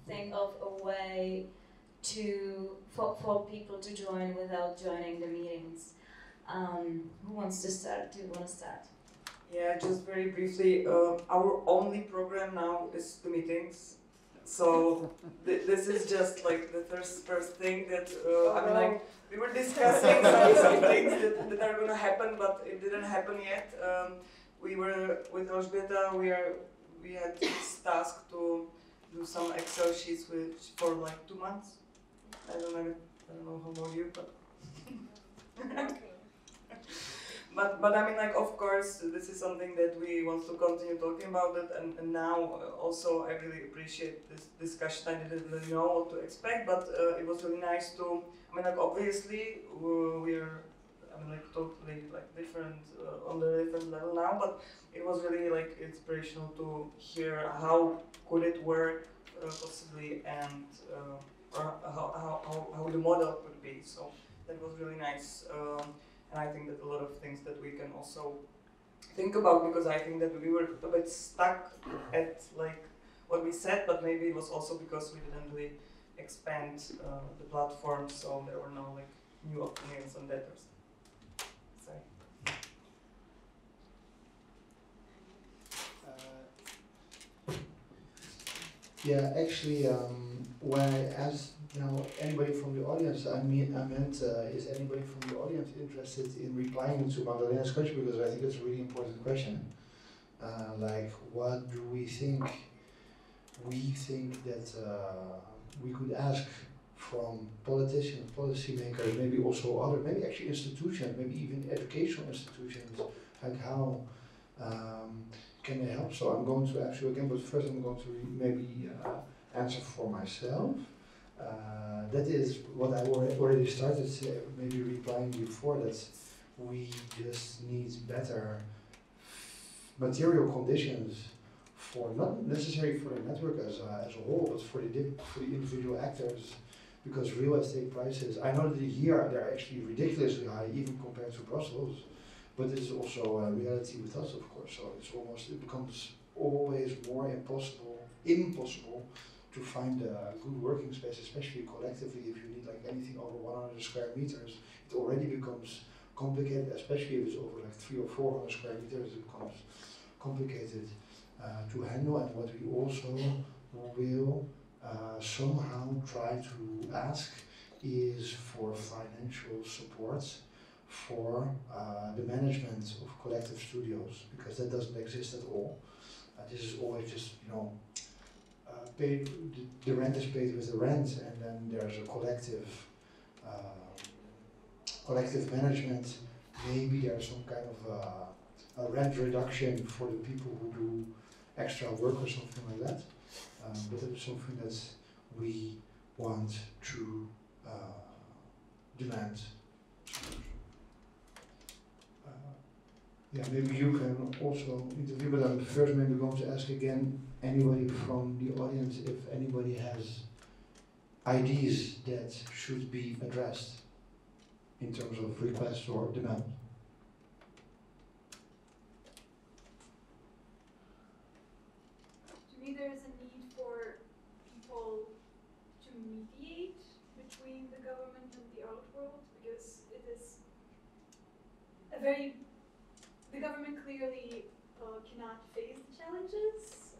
think of a way for people to join without joining the meetings. Who wants to start? Do you want to start? Yeah, just very briefly, our only program now is the meetings. So this is just like the first thing that, I mean, like, we were discussing some things that are going to happen, but it didn't happen yet. We were, with Elżbieta, we had this task to do some Excel sheets for like 2 months. I don't know how long you, but but I mean, like, of course, this is something that we want to continue talking about it, and now also I really appreciate this discussion. I didn't really know what to expect, but it was really nice to, I mean, like, obviously we're, I mean, like, totally like different on the different level now, but it was really like inspirational to hear how could it work possibly, and or how the model could be. So that was really nice, and I think that a lot of things that we can also think about, because I think that we were a bit stuck at like what we said, but maybe it was also because we didn't really expand the platform, so there were no like new opinions on that. Sorry. Yeah, actually, when I asked now anybody from the audience, I meant is anybody from the audience interested in replying to Magdalena's question, because I think it's a really important question. Like, what do we think? We think that we could ask from politicians, policymakers, maybe also other, maybe actually institutions, maybe even educational institutions, like how can they help? So I'm going to ask you again, but first I'm going to maybe answer for myself. That is what I already started maybe replying before, that we just need better material conditions for, not necessarily for the network as a whole, but for the individual actors, because real estate prices, I know that here they're actually ridiculously high, even compared to Brussels, but it's also a reality with us, of course. So it becomes always more impossible to find a good working space, especially collectively. If you need like anything over 100 square meters, it already becomes complicated, especially if it's over like 300 or 400 square meters, it becomes complicated to handle. And what we also will somehow try to ask is for financial support for the management of collective studios, because that doesn't exist at all. This is always just, you know, paid, the rent is paid with the rent, and then there's a collective management. Maybe there's some kind of a rent reduction for the people who do extra work or something like that. But it's something that we want to demand. Yeah, maybe you can also interview, but I'm first maybe going to ask again anybody from the audience if anybody has ideas that should be addressed in terms of requests or demand. To me, there is a need for people to mediate between the government and the art world, because it is a very, the government clearly cannot face the challenges,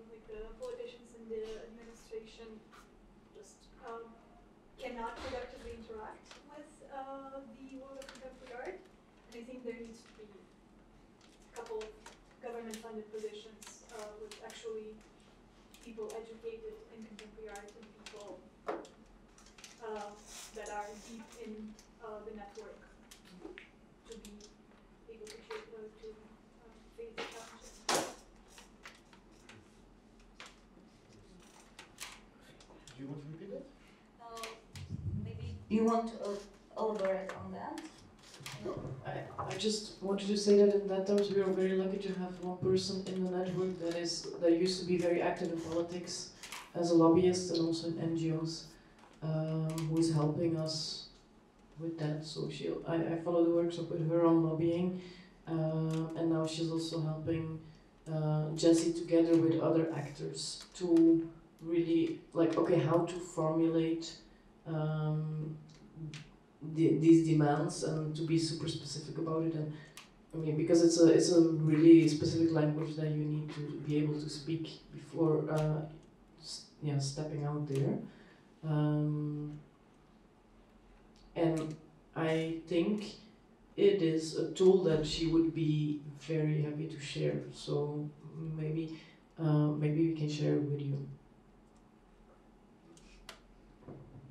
like the politicians and the administration just cannot productively interact with the world of contemporary art. And I think there needs to be a couple of government-funded positions with actually people educated in contemporary art and people that are deep in the network to be able to face the challenges. Do you want to repeat it? Maybe you want to elaborate on that? I just wanted to say that in that terms we are very lucky to have one person in the network that used to be very active in politics as a lobbyist and also in NGOs, who is helping us with that. So I follow the workshop with her on lobbying, and now she's also helping Jesse together with other actors to really how to formulate these demands and to be super specific about it. And I mean, because it's a really specific language that you need to be able to speak before stepping out there. And I think it is a tool that she would be very happy to share. So maybe we can share it with you.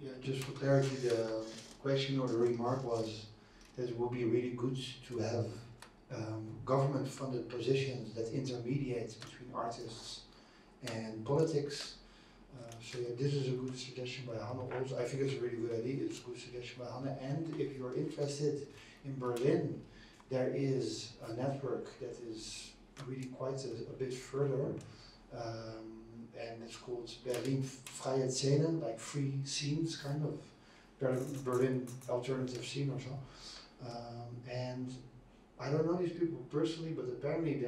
Yeah, just for clarity, the question or the remark was that it would be really good to have government-funded positions that intermediate between artists and politics. So yeah, this is a good suggestion by Hanne also. I think it's a really good idea. It's a good suggestion by Hanne. And if you're interested, in Berlin, there is a network that is really quite a bit further. And it's called Berlin Freie Szene, like free scenes, kind of. Berlin alternative scene or so. And I don't know these people personally, but apparently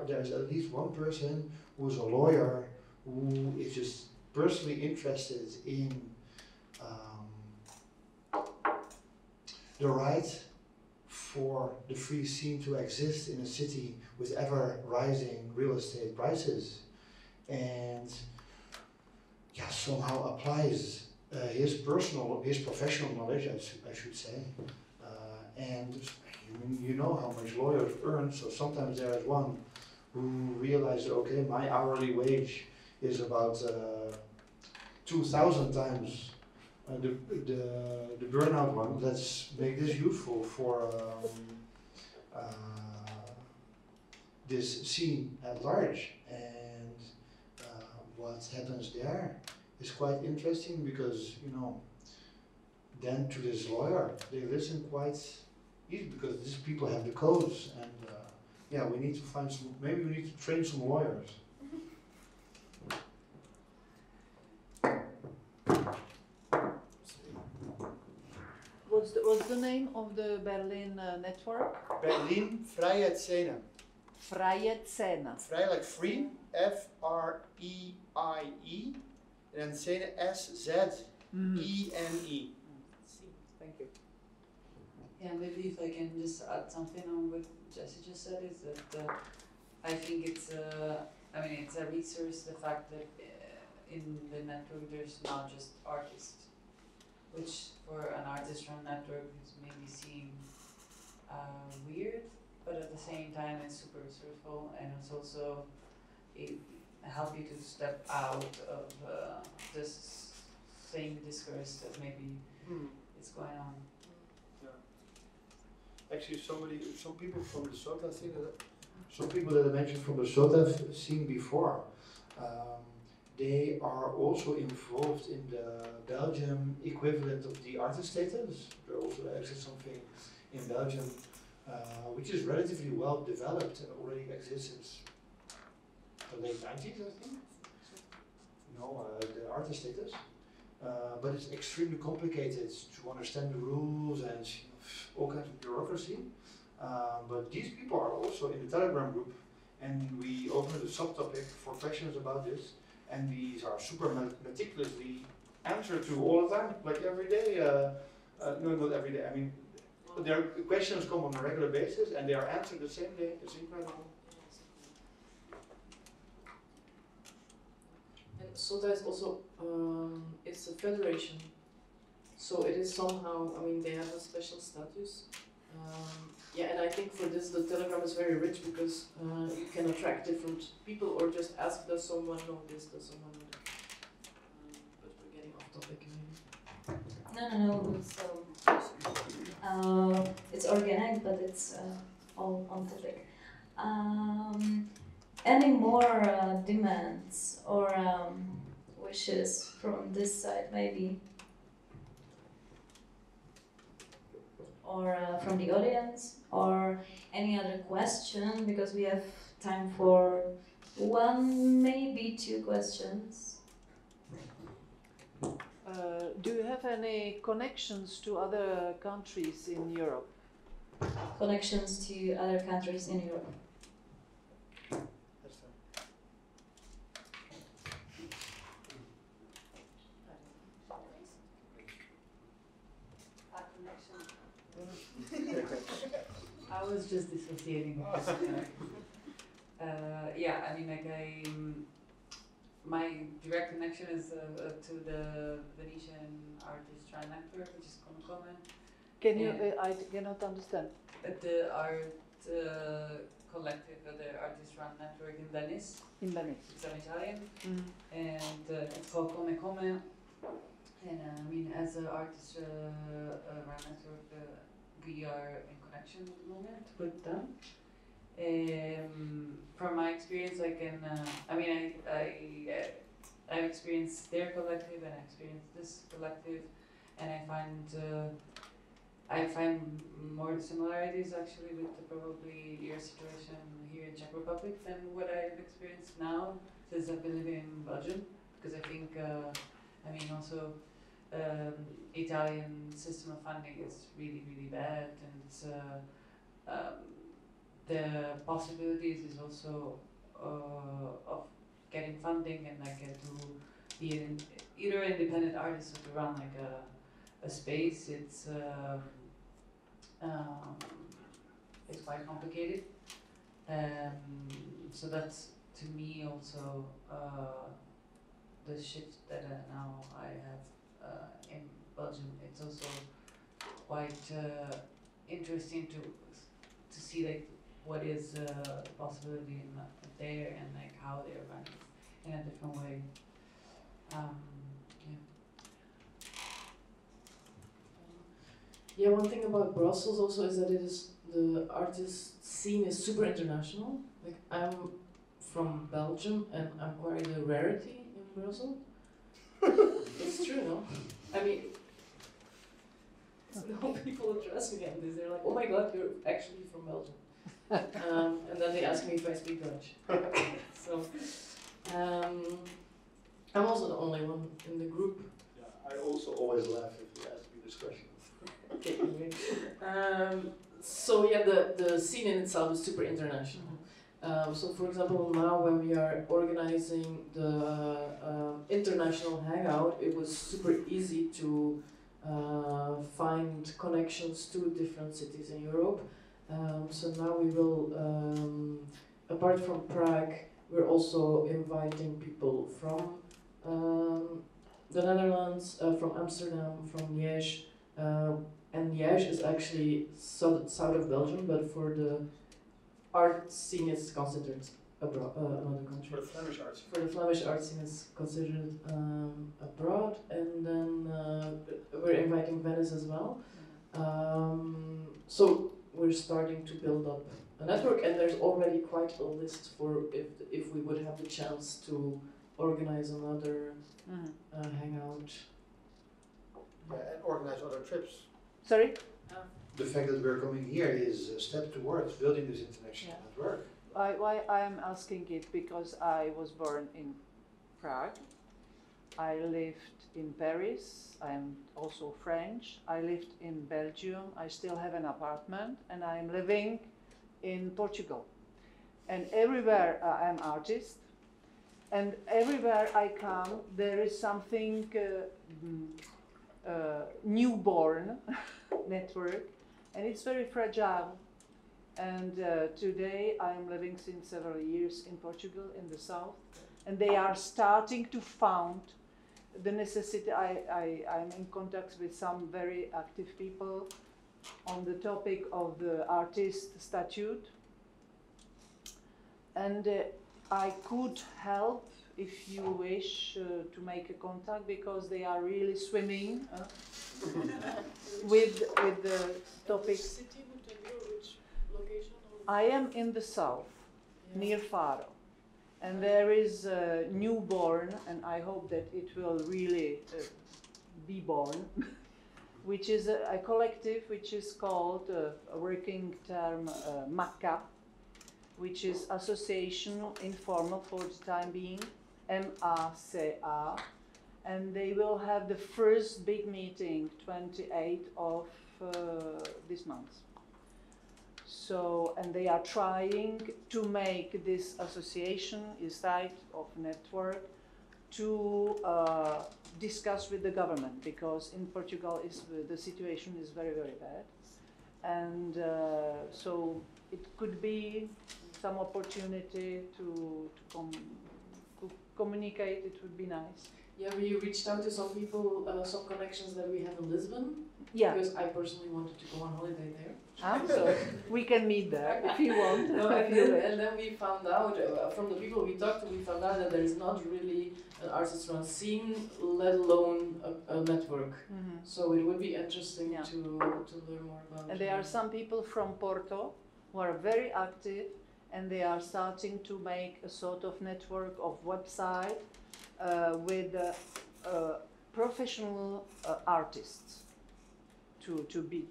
there's at least one person who's a lawyer who is just personally interested in the right for the free scene to exist in a city with ever rising real estate prices, and somehow applies his professional knowledge, I should say, and you know how much lawyers earn. So sometimes there is one who realize, okay, my hourly wage is about 2,000 times the burnout one. Let's make this useful for this scene at large. And what happens there is quite interesting because, you know, then to this lawyer, they listen quite easy because these people have the codes, and yeah, we need to find some, maybe we need to train some lawyers. What's the name of the Berlin network? Berlin Freie Szene. Freie Szene. Vrij like free, F-R-E-I-E, and Szene S-Z-E-N-E. Thank you. Yeah, maybe if I can just add something on what Jesse just said is that I think it's I mean it's a resource, the fact that in the network there's not just artists, which for an artist-run network is maybe seem weird, but at the same time it's super resourceful, and it's also help you to step out of this same discourse that maybe is going on. Actually, some people from the SOTA thing, some people that I mentioned from the SOTA scene before, they are also involved in the Belgium equivalent of the artist status. There also exists something in Belgium which is relatively well developed and already exists since the late 90s, I think. The artist status. But it's extremely complicated to understand the rules and all kinds of bureaucracy. But these people are also in the Telegram group, and we opened a subtopic for questions about this, and these are super meticulously answered to all the time, like every day. No, not every day. I mean, their questions come on a regular basis, and they are answered the same day. It's incredible. And SOTA is also, it's a federation, so it is somehow, I mean, they have a special status. Yeah, and I think for this the Telegram is very rich because you can attract different people or just ask, does someone know this, does someone know that? But we're getting off topic maybe. No, it's organic, but it's all on topic. Any more demands or wishes from this side, maybe? Or from the audience, or any other question, because we have time for one, maybe two questions. Do you have any connections to other countries in Europe? Connections to other countries in Europe. I was just dissociating. Yeah, I mean, like my direct connection is to the Venetian Artist Run Network, which is Come. Can you? I cannot understand. The art collective, the Artist Run Network in Venice. In Venice. It's an Italian, and it's called Come. And I mean, as an artist run network, we are in connection at the moment with them. From my experience, I can. I mean, I've experienced their collective and I experienced this collective, and I find more similarities actually with probably your situation here in Czech Republic than what I've experienced now since I've been living in Belgium, because I think. I mean, also. Italian system of funding is really, really bad, and it's, the possibilities is also of getting funding and like to be either independent artists or to run like a space. It's quite complicated, so that's to me also the shift that now I have. In Belgium, it's also quite interesting to see like what is the possibility there and like how they organize in a different way. Yeah, one thing about Brussels also is that the artist scene is super international. Like I'm from Belgium and I'm quite a rarity in Brussels. It's true, no? I mean, no people address me on this. They're like, "Oh my God, you're actually from Belgium," and then they ask me if I speak Dutch. So I'm also the only one in the group. Yeah, I also always laugh if you ask me this question. Okay, anyway. So yeah, the scene in itself is super international. So for example, now when we are organizing the international hangout, it was super easy to find connections to different cities in Europe. So now we will, apart from Prague, we're also inviting people from the Netherlands, from Amsterdam, from Liège. And Liège is actually south of Belgium, but for the art scene is considered another country. For the Flemish art scene. For the Flemish art scene is considered abroad, and then we're inviting Venice as well. So we're starting to build up a network, and there's already quite a list for if we would have the chance to organize another hangout. Yeah, and organize other trips. Sorry? The fact that we're coming here is a step towards building this international network. Why I am asking it, because I was born in Prague. I lived in Paris. I am also French. I lived in Belgium. I still have an apartment, and I am living in Portugal. And everywhere I am artist, and everywhere I come, there is something newborn network, and it's very fragile. And today I am living since several years in Portugal, in the south, and they are starting to found the necessity. I'm in contact with some very active people on the topic of the artist statute, and I could help if you wish to make a contact, because they are really swimming with the topic. City, which location? I am in the south, near Faro, and there is a newborn, and I hope that it will really be born, which is a collective which is called, a working term, MACA, which is Association Informal for the time being, MACA, and they will have the first big meeting 28th of this month. So, and they are trying to make this association a site of network to discuss with the government, because in Portugal the situation is very, very bad. And so it could be some opportunity to communicate. It would be nice. Yeah, we reached out to some people, some connections that we have in Lisbon. Yeah. Because I personally wanted to go on holiday there. So we can meet there if you want. No, and then we found out, from the people we talked to, we found out that there is not really an artist run scene, let alone a network. So it would be interesting to learn more about. And there are some people from Porto who are very active, and they are starting to make a sort of network of website with professional artists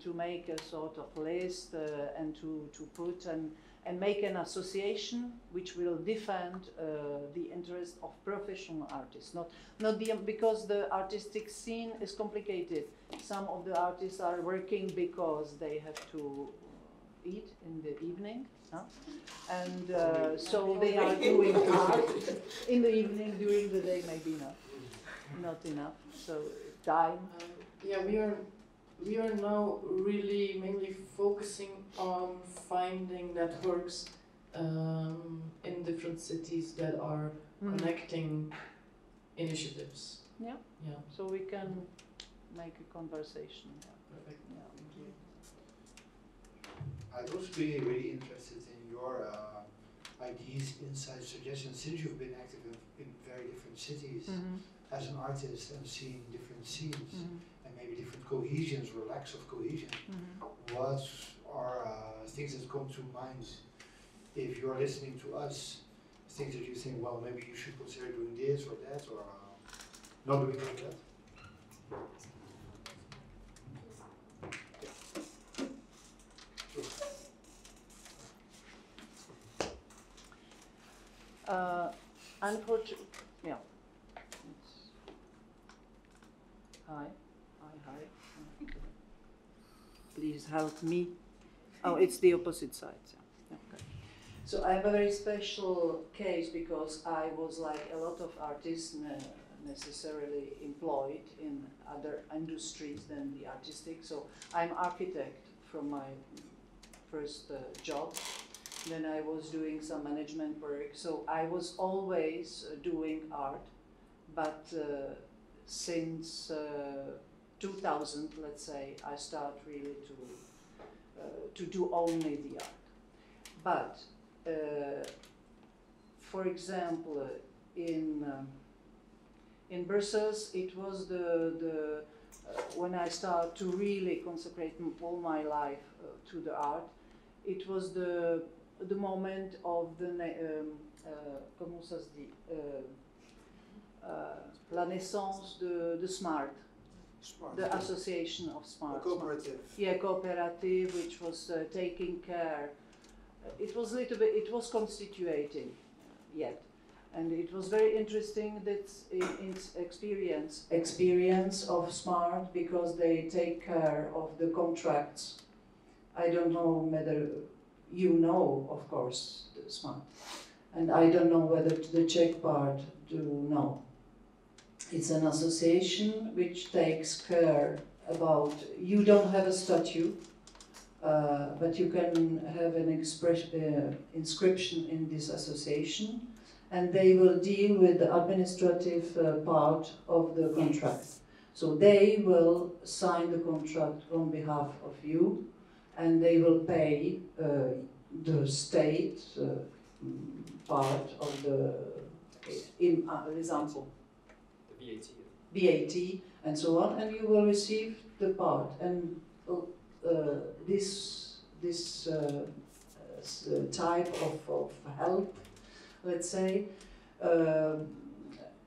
to make a sort of list and to put and make an association which will defend the interest of professional artists, not because the artistic scene is complicated. Some of the artists are working because they have to eat in the evening, and so they are doing art in the evening. During the day, maybe not enough. So time. Yeah, we are now really mainly focusing on finding networks in different cities that are connecting initiatives. Yeah. Yeah. So we can make a conversation. Perfect. Yeah. I'd also be really interested in your ideas, insights, suggestions, since you've been active in very different cities as an artist and seeing different scenes and maybe different cohesions or lacks of cohesion. What are things that come to mind if you're listening to us? Things that you think, well, maybe you should consider doing this or that, or not doing that. Unfortunately, yeah. Hi. Please help me. Oh, it's the opposite side. Yeah. Okay. So I have a very special case because I was like a lot of artists necessarily employed in other industries than the artistic. So I'm architect from my first job. Then I was doing some management work. So I was always doing art, but since 2000, let's say, I start really to do only the art. But for example, in Brussels, it was the when I started to really consecrate all my life to the art. It was the moment of the comment ça se dit la naissance de Smart. The association of Smart. Cooperative. Yeah, cooperative, which was taking care. It was a little bit. It was constituting yet, and it was very interesting that in experience of Smart, because they take care of the contracts. I don't know whether you know, of course, the Smart, and I don't know whether the Czech part do know. It's an association which takes care about, you don't have a statute, but you can have an inscription in this association, and they will deal with the administrative part of the contract. So they will sign the contract on behalf of you, and they will pay the state part of the, example, VAT and so on, and you will receive the part. And this type of help, let's say,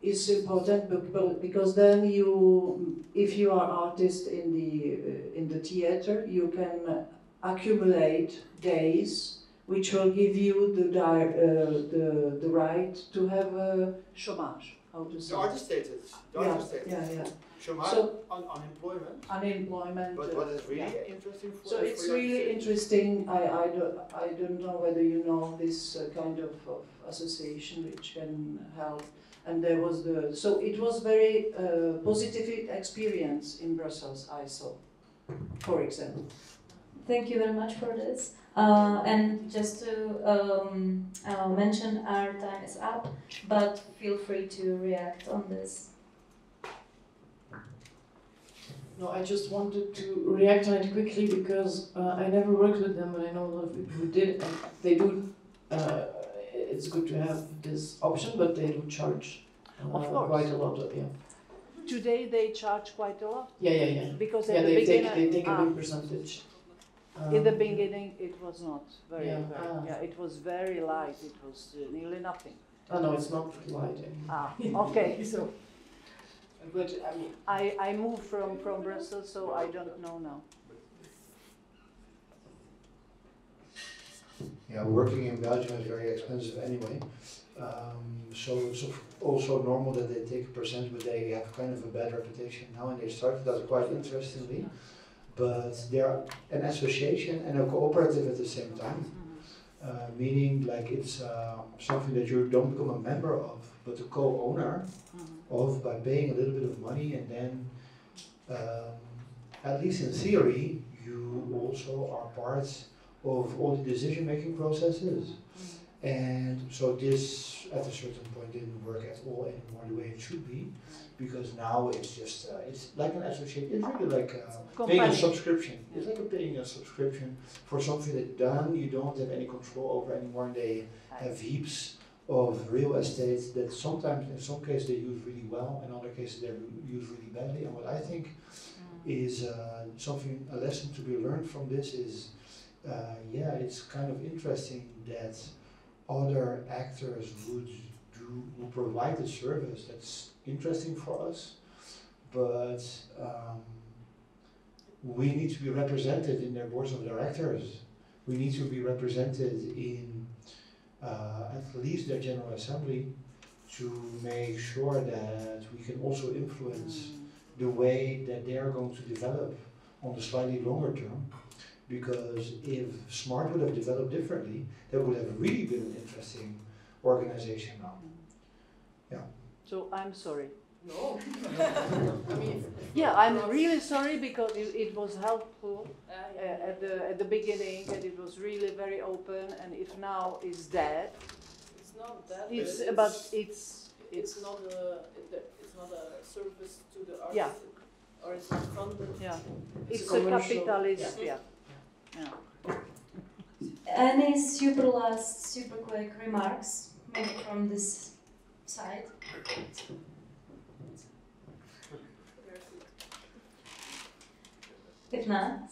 is important because then you, if you are artist in the theater, you can accumulate days which will give you the right to have a chômage. How to say? The artist status. Yeah. Chômage, so, unemployment. Unemployment. But what is really interesting for so it's really interesting. I don't know whether you know this kind of association which can help. And there was so it was very positive experience in Brussels, I saw, for example. Thank you very much for this. And just to mention, our time is up, but feel free to react on this. No, I just wanted to react on it quickly because I never worked with them, but I know a lot of people who did, and they do. It's good to have this option, but they do charge quite a lot. Today they charge quite a lot. Yeah. Because at the beginning, they take a big percentage. In the beginning, it was not very. It was very light. It was nearly nothing. Oh no, it's not light. Okay. So, but I mean, I moved from Brussels, so I don't know now. Yeah, working in Belgium is very expensive anyway. So it's also normal that they take a percent, but they have kind of a bad reputation now, and they started that quite interestingly. But they're an association and a cooperative at the same time, meaning like it's something that you don't become a member of, but a co-owner of by paying a little bit of money, and then at least in theory, you also are part of all the decision-making processes. And so this at a certain point didn't work at all anymore the way it should be, because now it's just it's like an association. It's really like paying a subscription. It's like paying a subscription for something that you don't have any control over anymore. And they have heaps of real estate that sometimes, in some cases, they use really well, in other cases they use really badly. And what I think is a lesson to be learned from this is, it's kind of interesting that other actors would provide a service that's interesting for us, but we need to be represented in their boards of directors. We need to be represented in at least their General Assembly to make sure that we can also influence the way that they are going to develop on the slightly longer term. Because if SMART would have developed differently, that would have really been an interesting organization now. Yeah. So I'm sorry. No. I mean, yeah, I'm really sorry because it was helpful at the beginning, and it was really very open. And if now it's dead, it's not that. It's not a service to the artist. Yeah. Or it's not funded. Yeah. It's a capitalist. Yeah. Any super quick remarks, maybe from this side? If not,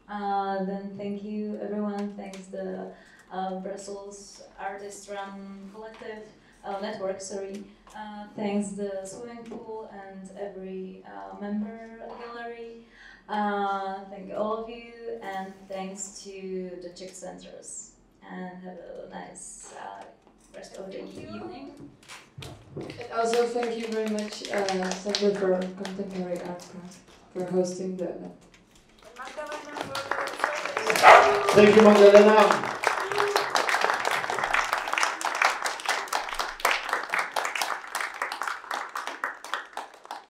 then thank you everyone. Thanks the Brussels Artist-Run Collective Network. Thanks the swimming pool and every member gallery. Thank all of you, and thanks to the Czech centers. And have a nice rest of the evening. And also thank you very much, Center for Contemporary Art for hosting the event. Thank you, Magdaléna.